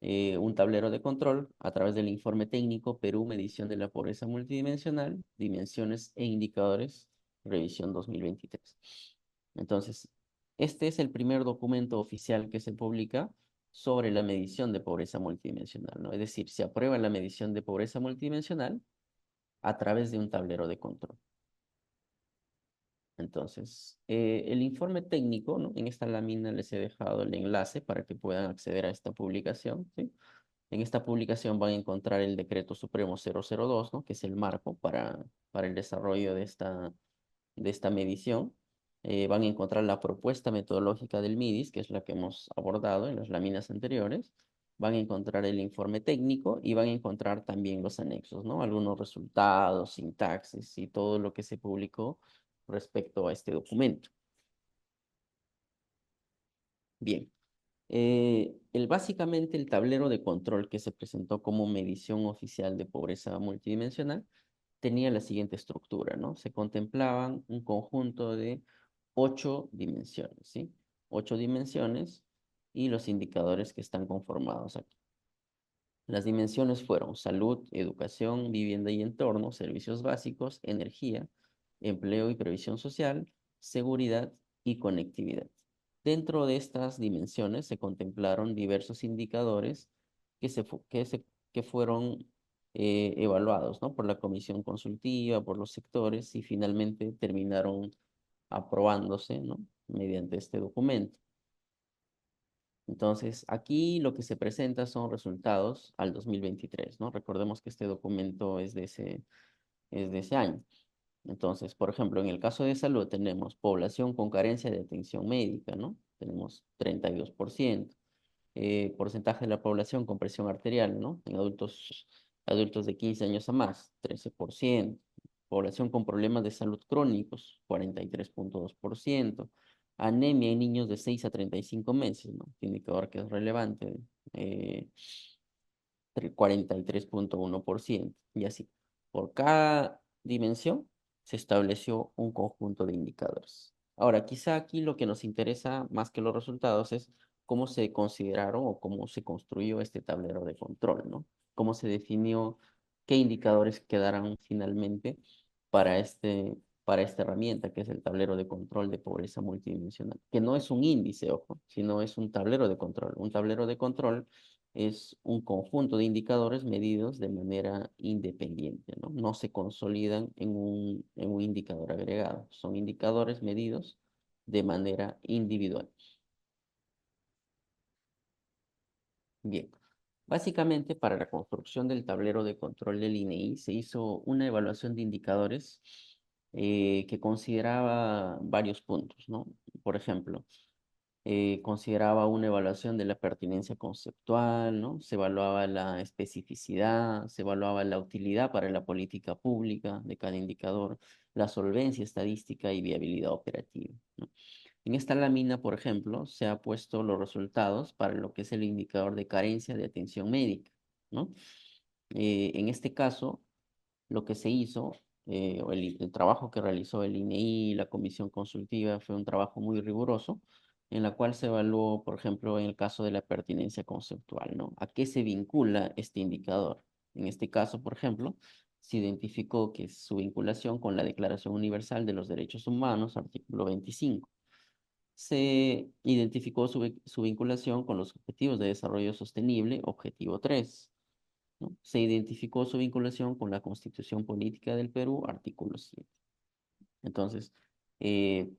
un tablero de control a través del informe técnico Perú, medición de la pobreza multidimensional, dimensiones e indicadores, revisión 2023. Entonces, este es el primer documento oficial que se publica sobre la medición de pobreza multidimensional, ¿no? Es decir, se aprueba la medición de pobreza multidimensional a través de un tablero de control. Entonces, el informe técnico, ¿no? En esta lámina les he dejado el enlace para que puedan acceder a esta publicación, ¿sí? En esta publicación van a encontrar el Decreto Supremo 002, ¿no? Que es el marco para el desarrollo de esta medición. Van a encontrar la propuesta metodológica del MIDIS, que es la que hemos abordado en las láminas anteriores. Van a encontrar el informe técnico y van a encontrar también los anexos, ¿no? Algunos resultados, sintaxis y todo lo que se publicó respecto a este documento. Bien. Básicamente el tablero de control que se presentó como medición oficial de pobreza multidimensional tenía la siguiente estructura, ¿no? Se contemplaban un conjunto de 8 dimensiones, ¿sí? 8 dimensiones y los indicadores que están conformados aquí. Las dimensiones fueron salud, educación, vivienda y entorno, servicios básicos, energía, empleo y previsión social, seguridad y conectividad. Dentro de estas dimensiones se contemplaron diversos indicadores que, se, fu- que, se- que fueron evaluados, ¿no? Por la comisión consultiva, por los sectores y finalmente terminaron aprobándose, ¿no? Mediante este documento. Entonces, aquí lo que se presenta son resultados al 2023, ¿no? Recordemos que este documento es de ese año. Entonces, por ejemplo, en el caso de salud tenemos población con carencia de atención médica, ¿no? tenemos 32%. Porcentaje de la población con presión arterial, ¿no? En adultos de 15 años a más, 13%. Población con problemas de salud crónicos, 43,2%. Anemia en niños de 6 a 35 meses, ¿no? Tiene que ver que es relevante. eh, 43,1%. Y así. Por cada dimensión se estableció un conjunto de indicadores. Ahora, quizá aquí lo que nos interesa más que los resultados es cómo se consideraron o cómo se construyó este tablero de control, ¿no? Cómo se definió qué indicadores quedarán finalmente para para esta herramienta, que es el tablero de control de pobreza multidimensional, que no es un índice, ojo, sino es un tablero de control. Un tablero de control es un conjunto de indicadores medidos de manera independiente, ¿no? No se consolidan en un indicador agregado. Son indicadores medidos de manera individual. Bien. Básicamente, para la construcción del tablero de control del INEI se hizo una evaluación de indicadores que consideraba varios puntos, ¿no? Por ejemplo, consideraba una evaluación de la pertinencia conceptual, ¿no? Se evaluaba la especificidad, se evaluaba la utilidad para la política pública de cada indicador, la solvencia estadística y viabilidad operativa, ¿no? En esta lámina, por ejemplo, se ha puesto los resultados para lo que es el indicador de carencia de atención médica, ¿no? En este caso, lo que se hizo, o el trabajo que realizó el INEI, la comisión consultiva, fue un trabajo muy riguroso, en la cual se evaluó, por ejemplo, en el caso de la pertinencia conceptual, ¿no? ¿A qué se vincula este indicador? En este caso, por ejemplo, se identificó que su vinculación con la Declaración Universal de los Derechos Humanos, artículo 25. Se identificó su vinculación con los Objetivos de Desarrollo Sostenible, objetivo 3, ¿no? Se identificó su vinculación con la Constitución Política del Perú, artículo 7. Entonces, eh,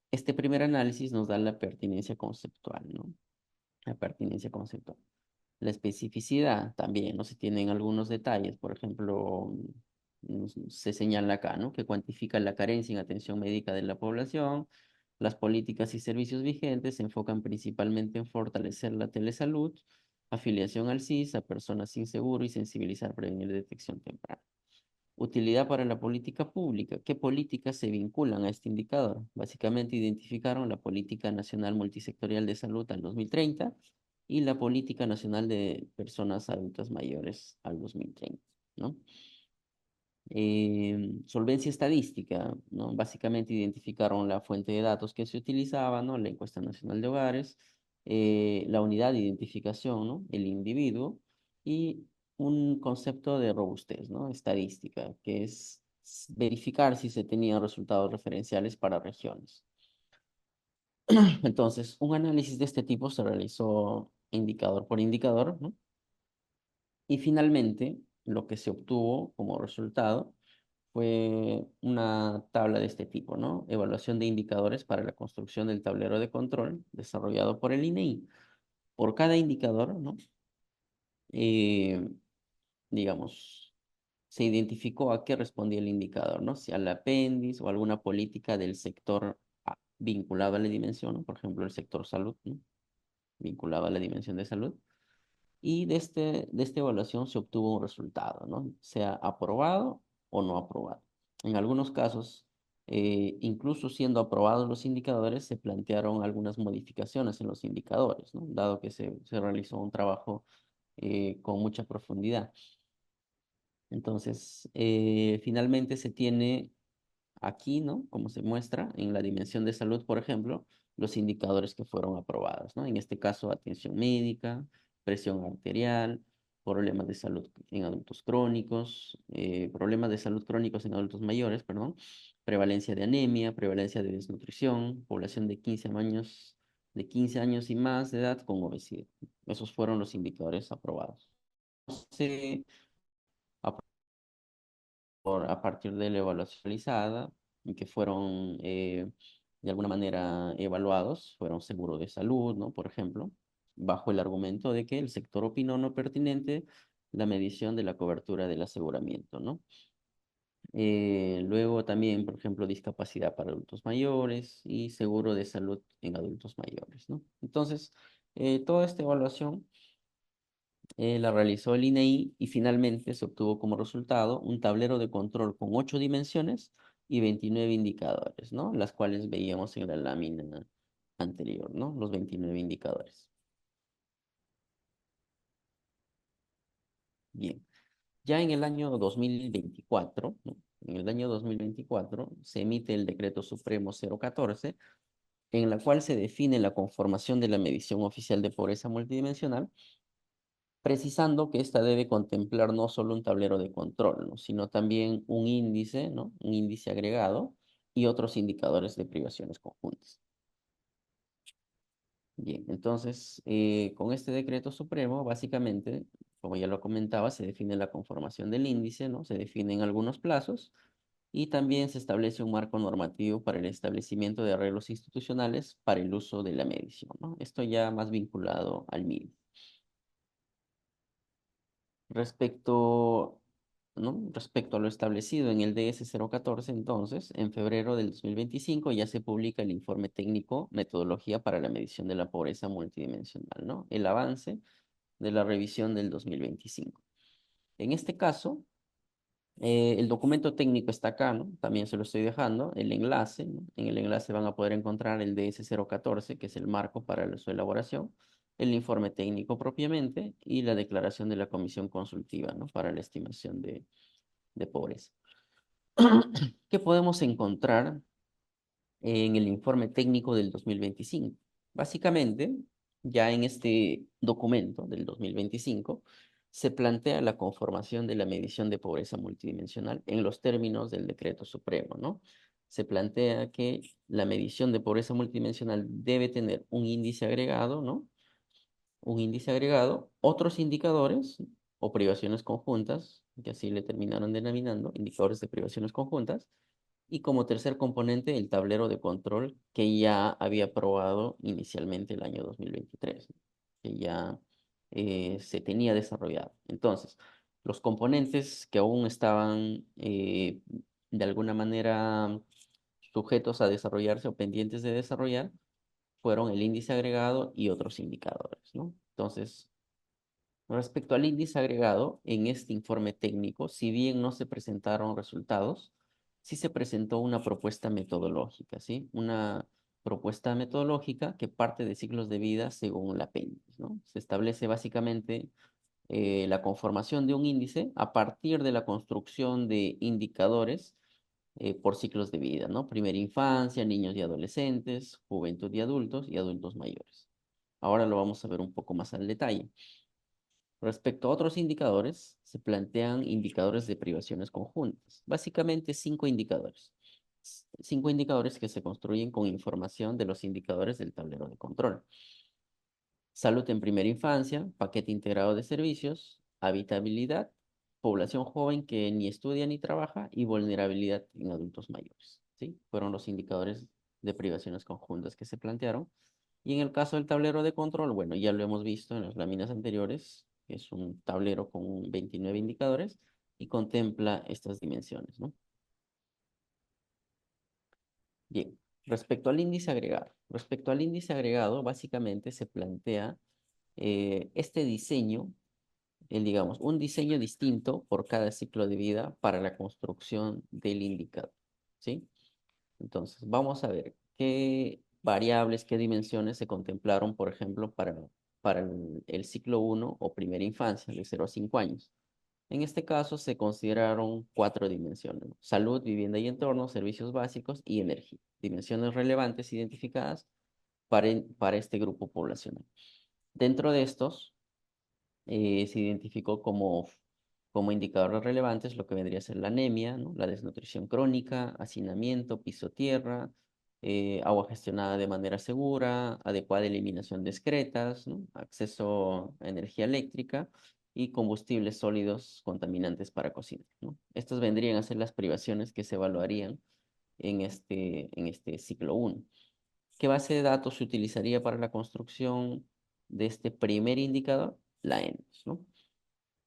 este primer análisis nos da la pertinencia conceptual, ¿no? La pertinencia conceptual. La especificidad también, ¿no? Se tienen algunos detalles, por ejemplo, se señala acá, ¿no? Que cuantifica la carencia en atención médica de la población. Las políticas y servicios vigentes se enfocan principalmente en fortalecer la telesalud, afiliación al SIS a personas sin seguro y sensibilizar, prevenir detección temprana. Utilidad para la política pública. ¿Qué políticas se vinculan a este indicador? Básicamente identificaron la Política Nacional Multisectorial de Salud al 2030 y la Política Nacional de Personas Adultas Mayores al 2030, ¿no? Solvencia estadística, ¿no? Básicamente identificaron la fuente de datos que se utilizaba, ¿no? La encuesta nacional de hogares, la unidad de identificación, ¿no? El individuo y un concepto de robustez, ¿no? Estadística, que es verificar si se tenían resultados referenciales para regiones. Entonces, un análisis de este tipo se realizó indicador por indicador, ¿no? Y finalmente, lo que se obtuvo como resultado fue una tabla de este tipo, ¿no? Evaluación de indicadores para la construcción del tablero de control desarrollado por el INEI. Por cada indicador, ¿no? Eh, digamos, se identificó a qué respondía el indicador, ¿no? Si al apéndice o alguna política del sector vinculado a la dimensión, ¿no? Por ejemplo, el sector salud, ¿no? Vinculado a la dimensión de salud. Y de esta evaluación se obtuvo un resultado, ¿no? Sea aprobado o no aprobado. En algunos casos, incluso siendo aprobados los indicadores, se plantearon algunas modificaciones en los indicadores, ¿no? Dado que se realizó un trabajo con mucha profundidad. Entonces, finalmente se tiene aquí, ¿no? Como se muestra en la dimensión de salud, por ejemplo, los indicadores que fueron aprobados, ¿no? En este caso, atención médica, presión arterial, problemas de salud en adultos crónicos, problemas de salud crónicos en adultos mayores, perdón, prevalencia de anemia, prevalencia de desnutrición, población de 15 años y más de edad con obesidad. Esos fueron los indicadores aprobados. Se a partir de la evaluación realizada y que fueron de alguna manera evaluados, fueron seguros de salud, ¿no? Por ejemplo, bajo el argumento de que el sector opinó no pertinente la medición de la cobertura del aseguramiento, ¿no? Luego también, por ejemplo, discapacidad para adultos mayores y seguro de salud en adultos mayores, ¿no? Entonces, toda esta evaluación la realizó el INEI y finalmente se obtuvo como resultado un tablero de control con 8 dimensiones y 29 indicadores, ¿no? Las cuales veíamos en la lámina anterior, ¿no? Los 29 indicadores. Bien. Ya en el año 2024, ¿no? En el año 2024 se emite el Decreto Supremo 014, en la cual se define la conformación de la medición oficial de pobreza multidimensional, precisando que ésta debe contemplar no solo un tablero de control, ¿no? Sino también un índice, ¿no? Un índice agregado y otros indicadores de privaciones conjuntas. Bien, entonces, con este decreto supremo, básicamente, como ya lo comentaba, se define la conformación del índice, ¿no? Se definen algunos plazos y también se establece un marco normativo para el establecimiento de arreglos institucionales para el uso de la medición, ¿no? Esto ya más vinculado al MIB. Respecto, ¿no? Respecto a lo establecido en el DS 014, entonces, en febrero del 2025 ya se publica el informe técnico Metodología para la medición de la pobreza multidimensional, ¿no? El avance de la revisión del 2025. En este caso, el documento técnico está acá, ¿no? También se lo estoy dejando, el enlace, ¿no? En el enlace van a poder encontrar el DS 014, que es el marco para su elaboración, el informe técnico propiamente y la declaración de la comisión consultiva, ¿no? Para la estimación de pobreza. ¿Qué podemos encontrar en el informe técnico del 2025? Básicamente, ya en este documento del 2025, se plantea la conformación de la medición de pobreza multidimensional en los términos del decreto supremo, ¿no? Se plantea que la medición de pobreza multidimensional debe tener un índice agregado, ¿no? Un índice agregado, otros indicadores o privaciones conjuntas, que así le terminaron denominando, indicadores de privaciones conjuntas, y como tercer componente, el tablero de control que ya había aprobado inicialmente el año 2023, ¿no? Que ya se tenía desarrollado. Entonces, los componentes que aún estaban de alguna manera sujetos a desarrollarse o pendientes de desarrollar fueron el índice agregado y otros indicadores, ¿no? Entonces, respecto al índice agregado, en este informe técnico, si bien no se presentaron resultados, sí se presentó una propuesta metodológica, ¿sí? Una propuesta metodológica que parte de ciclos de vida según la PENDIS, ¿no? Se establece básicamente la conformación de un índice a partir de la construcción de indicadores por ciclos de vida, ¿no? Primera infancia, niños y adolescentes, juventud y adultos mayores. Ahora lo vamos a ver un poco más al detalle. Respecto a otros indicadores, se plantean indicadores de privaciones conjuntas, básicamente 5 indicadores. 5 indicadores que se construyen con información de los indicadores del tablero de control. Salud en primera infancia, paquete integrado de servicios, habitabilidad, población joven que ni estudia ni trabaja y vulnerabilidad en adultos mayores. ¿Sí? Fueron los indicadores de privaciones conjuntas que se plantearon. Y en el caso del tablero de control, bueno, ya lo hemos visto en las láminas anteriores, es un tablero con 29 indicadores y contempla estas dimensiones, ¿no? Bien, respecto al índice agregado, básicamente se plantea este diseño, digamos, un diseño distinto por cada ciclo de vida para la construcción del indicador, ¿sí? Entonces, vamos a ver qué variables, qué dimensiones se contemplaron, por ejemplo, para el ciclo uno o primera infancia, de 0 a 5 años. En este caso se consideraron 4 dimensiones, ¿no? Salud, vivienda y entorno, servicios básicos y energía. Dimensiones relevantes identificadas para este grupo poblacional. Dentro de estos, se identificó como indicadores relevantes lo que vendría a ser la anemia, ¿no? La desnutrición crónica, hacinamiento, piso-tierra, agua gestionada de manera segura, adecuada eliminación de excretas, ¿no? Acceso a energía eléctrica y combustibles sólidos contaminantes para cocina, ¿no? Estas vendrían a ser las privaciones que se evaluarían en este ciclo uno. ¿Qué base de datos se utilizaría para la construcción de este primer indicador? La ENS, ¿no?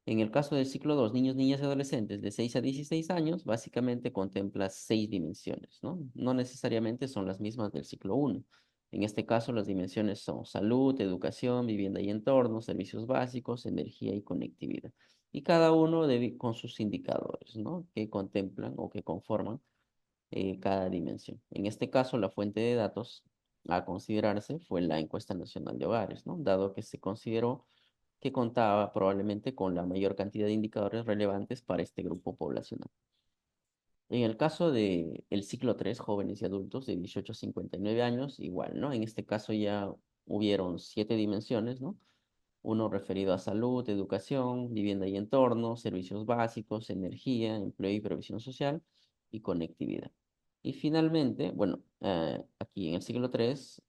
En el caso del ciclo 2, niños, niñas y adolescentes de 6 a 16 años, básicamente contempla 6 dimensiones, ¿no? No necesariamente son las mismas del ciclo 1. En este caso, las dimensiones son salud, educación, vivienda y entorno, servicios básicos, energía y conectividad. Y cada uno con sus indicadores, ¿no? Que contemplan o que conforman cada dimensión. En este caso, la fuente de datos a considerarse fue la encuesta nacional de hogares, ¿no? Dado que se consideró que contaba probablemente con la mayor cantidad de indicadores relevantes para este grupo poblacional. En el caso de el ciclo 3 jóvenes y adultos de 18 a 59 años, igual, ¿no? En este caso ya hubieron 7 dimensiones, ¿no? Uno referido a salud, educación, vivienda y entorno, servicios básicos, energía, empleo y previsión social y conectividad. Y finalmente, bueno, aquí en el siglo 3,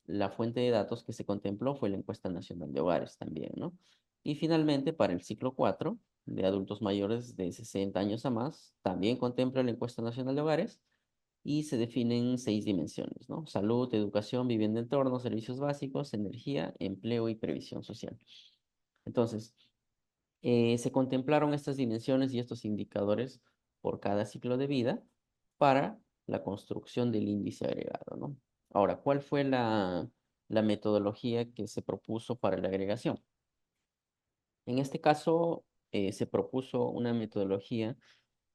la fuente de datos que se contempló fue la encuesta nacional de hogares también, ¿no? Y finalmente, para el ciclo 4 de adultos mayores de 60 años a más, también contempla la encuesta nacional de hogares y se definen 6 dimensiones, ¿no? Salud, educación, vivienda, entorno, servicios básicos, energía, empleo y previsión social. Entonces, se contemplaron estas dimensiones y estos indicadores por cada ciclo de vida para la construcción del índice agregado, ¿no? Ahora, ¿cuál fue la metodología que se propuso para la agregación? En este caso, se propuso una metodología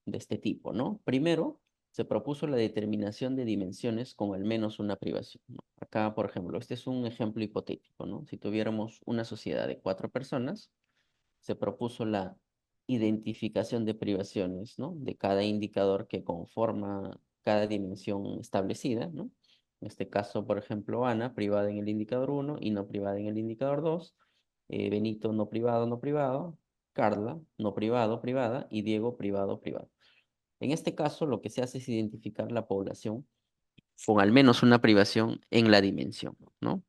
de este tipo, ¿no? Primero, se propuso la determinación de dimensiones con al menos una privación, ¿no? Acá, por ejemplo, este es un ejemplo hipotético, ¿no? Si tuviéramos una sociedad de 4 personas, se propuso la identificación de privaciones, ¿no? De cada indicador que conforma cada dimensión establecida, ¿no? En este caso, por ejemplo, Ana, privada en el indicador 1 y no privada en el indicador 2. Benito, no privado, no privado. Carla, no privado, privada. Y Diego, privado, privado. En este caso, lo que se hace es identificar la población con al menos una privación en la dimensión, ¿no?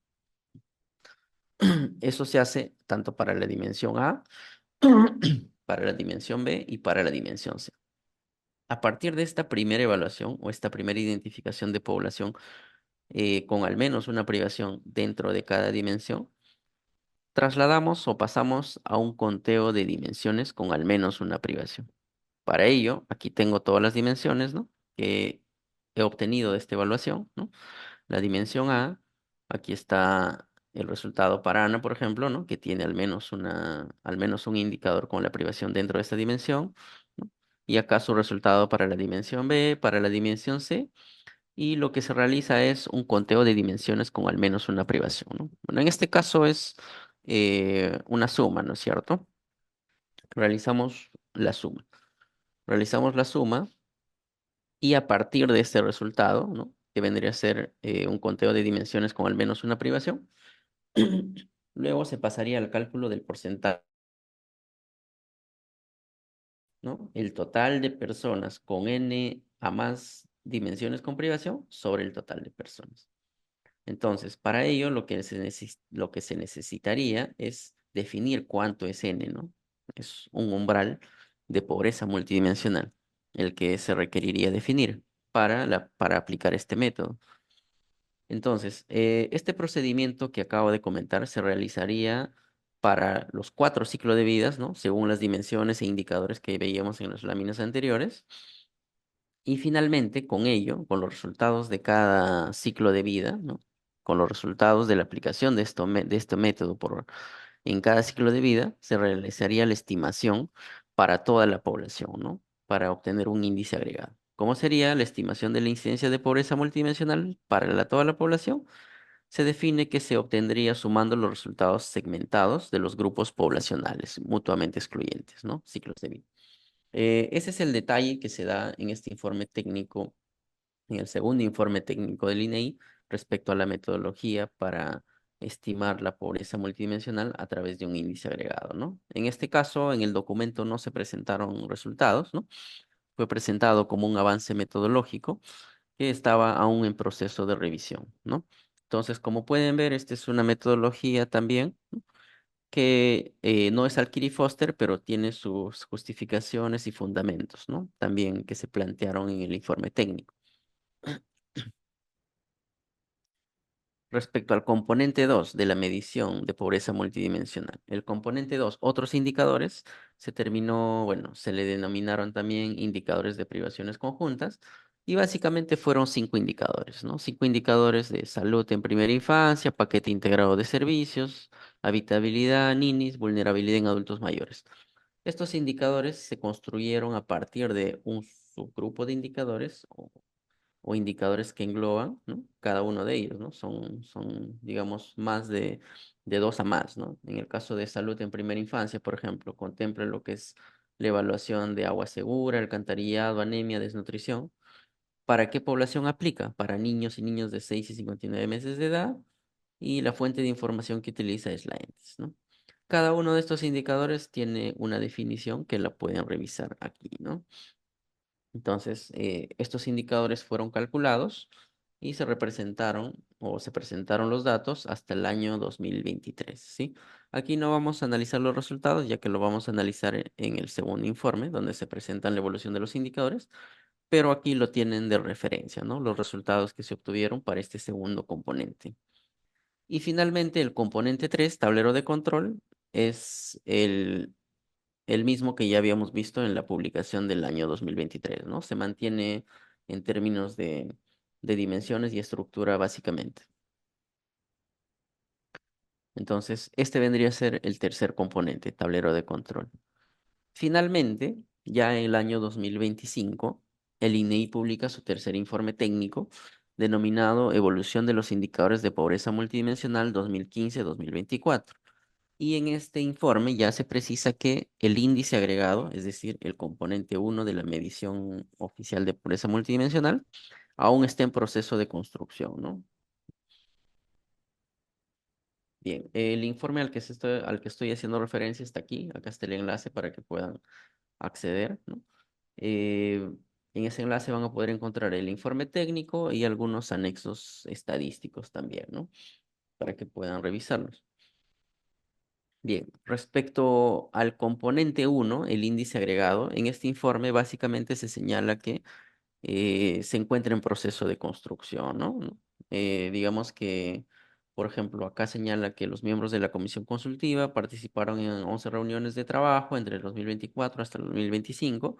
Eso se hace tanto para la dimensión A, para la dimensión B y para la dimensión C. A partir de esta primera evaluación o esta primera identificación de población con al menos una privación dentro de cada dimensión, trasladamos o pasamos a un conteo de dimensiones con al menos una privación. Para ello, aquí tengo todas las dimensiones, ¿no? Que he obtenido de esta evaluación, ¿no? La dimensión A, aquí está el resultado para Ana, por ejemplo, ¿no? Que tiene al menos un indicador con la privación dentro de esta dimensión, ¿no? Y acá su resultado para la dimensión B, para la dimensión C, y lo que se realiza es un conteo de dimensiones con al menos una privación, ¿no? Bueno, en este caso es una suma, ¿no es cierto? Realizamos la suma. Realizamos la suma y a partir de este resultado, ¿no? Que vendría a ser un conteo de dimensiones con al menos una privación, luego se pasaría al cálculo del porcentaje, ¿no? El total de personas con n a más dimensiones con privación sobre el total de personas. Entonces, para ello lo que se necesitaría es definir cuánto es n, ¿no? Es un umbral de pobreza multidimensional, el que se requeriría definir para aplicar este método. Entonces, este procedimiento que acabo de comentar se realizaría para los 4 ciclos de vidas, ¿no? Según las dimensiones e indicadores que veíamos en las láminas anteriores. Y finalmente, con ello, con los resultados de cada ciclo de vida, ¿no? Con los resultados de la aplicación de este método en cada ciclo de vida, se realizaría la estimación para toda la población, ¿no? Para obtener un índice agregado. ¿Cómo sería la estimación de la incidencia de pobreza multidimensional para toda la población? Se define que se obtendría sumando los resultados segmentados de los grupos poblacionales mutuamente excluyentes, ¿no? Ciclos de vida. Ese es el detalle que se da en este informe técnico, en el segundo informe técnico del INEI, respecto a la metodología para estimar la pobreza multidimensional a través de un índice agregado, ¿no? En este caso, en el documento no se presentaron resultados, ¿no? Fue presentado como un avance metodológico que estaba aún en proceso de revisión, ¿no? Entonces, como pueden ver, esta es una metodología también, ¿no? Que no es Alkire y Foster, pero tiene sus justificaciones y fundamentos, ¿no? También que se plantearon en el informe técnico. Respecto al componente 2 de la medición de pobreza multidimensional. El componente 2, otros indicadores, se terminó, bueno, se le denominaron también indicadores de privaciones conjuntas y básicamente fueron cinco indicadores, ¿no? Cinco indicadores de salud en primera infancia, paquete integrado de servicios, habitabilidad, ninis, vulnerabilidad en adultos mayores. Estos indicadores se construyeron a partir de un subgrupo de indicadores o indicadores que engloban, ¿no? Cada uno de ellos, ¿no? Digamos, más de dos a más, ¿no? En el caso de salud en primera infancia, por ejemplo, contempla lo que es la evaluación de agua segura, alcantarillado, anemia, desnutrición. ¿Para qué población aplica? Para niños y niños de 6 y 59 meses de edad y la fuente de información que utiliza es la ENTES, ¿no? Cada uno de estos indicadores tiene una definición que la pueden revisar aquí, ¿no? Entonces, estos indicadores fueron calculados y se representaron o se presentaron los datos hasta el año 2023, ¿sí? Aquí no vamos a analizar los resultados, ya que lo vamos a analizar en el segundo informe, donde se presentan la evolución de los indicadores, pero aquí lo tienen de referencia, ¿no? Los resultados que se obtuvieron para este segundo componente. Y finalmente, el componente 3, tablero de control, es el mismo que ya habíamos visto en la publicación del año 2023, ¿no? Se mantiene en términos de dimensiones y estructura básicamente. Entonces, este vendría a ser el tercer componente, tablero de control. Finalmente, ya en el año 2025, el INEI publica su tercer informe técnico denominado Evolución de los Indicadores de Pobreza Multidimensional 2015-2024. Y en este informe ya se precisa que el índice agregado, es decir, el componente uno de la medición oficial de pobreza multidimensional, aún está en proceso de construcción, ¿no? Bien, el informe al que estoy haciendo referencia está aquí. Acá está el enlace para que puedan acceder, ¿no? Eh, en ese enlace van a poder encontrar el informe técnico y algunos anexos estadísticos también, ¿no? Para que puedan revisarlos. Bien, respecto al componente uno, el índice agregado, en este informe básicamente se señala que se encuentra en proceso de construcción, ¿no? Digamos que, por ejemplo, acá señala que los miembros de la comisión consultiva participaron en 11 reuniones de trabajo entre el 2024 hasta el 2025,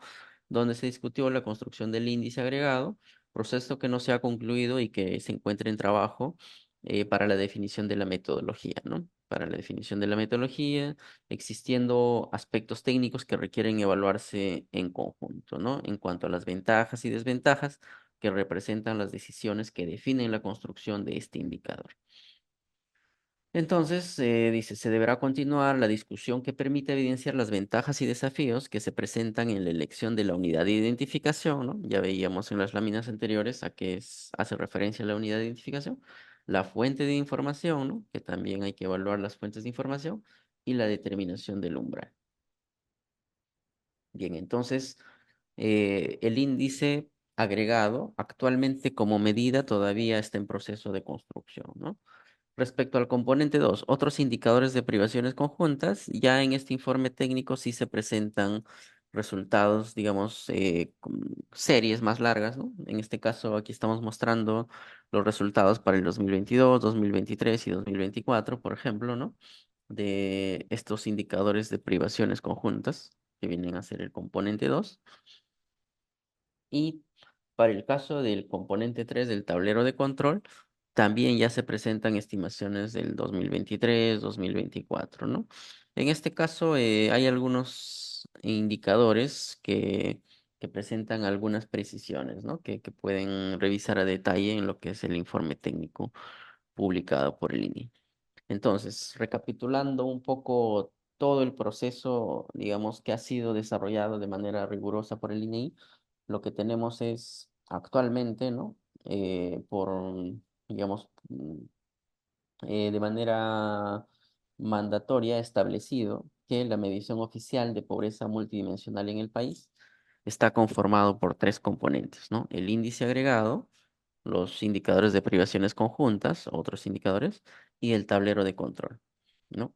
donde se discutió la construcción del índice agregado, proceso que no se ha concluido y que se encuentra en trabajo para la definición de la metodología, ¿no? Para la definición de la metodología, existiendo aspectos técnicos que requieren evaluarse en conjunto, ¿no? En cuanto a las ventajas y desventajas que representan las decisiones que definen la construcción de este indicador. Entonces, dice, se deberá continuar la discusión que permite evidenciar las ventajas y desafíos que se presentan en la elección de la unidad de identificación, ¿no? Ya veíamos en las láminas anteriores a qué hace referencia la unidad de identificación, la fuente de información, ¿no? Que también hay que evaluar las fuentes de información y la determinación del umbral. Bien, entonces, el índice agregado actualmente como medida todavía está en proceso de construcción, ¿no? Respecto al componente 2, otros indicadores de privaciones conjuntas, ya en este informe técnico sí se presentan resultados, digamos, con series más largas, ¿no? En este caso, aquí estamos mostrando los resultados para el 2022, 2023 y 2024, por ejemplo, ¿no? De estos indicadores de privaciones conjuntas, que vienen a ser el componente 2. Y para el caso del componente 3 del tablero de control, también ya se presentan estimaciones del 2023, 2024, ¿no? En este caso, hay algunos indicadores que presentan algunas precisiones, ¿no? Que pueden revisar a detalle en lo que es el informe técnico publicado por el INE. Entonces, recapitulando un poco todo el proceso, digamos, que ha sido desarrollado de manera rigurosa por el INEI, lo que tenemos es actualmente, ¿no? Digamos, de manera mandatoria establecido que la medición oficial de pobreza multidimensional en el país está conformado por tres componentes, ¿no? El índice agregado, los indicadores de privaciones conjuntas, otros indicadores, y el tablero de control, ¿no?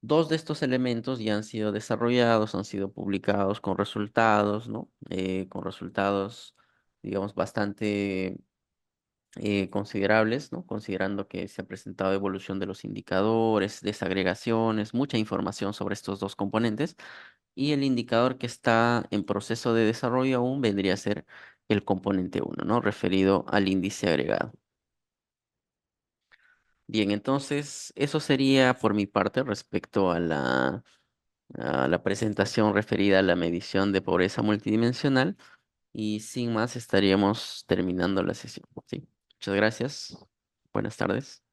Dos de estos elementos ya han sido desarrollados, han sido publicados con resultados, ¿no? Con resultados, digamos, bastante considerables, ¿no? Considerando que se ha presentado evolución de los indicadores, desagregaciones, mucha información sobre estos dos componentes. Y el indicador que está en proceso de desarrollo aún vendría a ser el componente uno, ¿no? Referido al índice agregado. Bien, entonces eso sería por mi parte respecto a la presentación referida a la medición de pobreza multidimensional. Y sin más estaríamos terminando la sesión, ¿sí? Muchas gracias. Buenas tardes.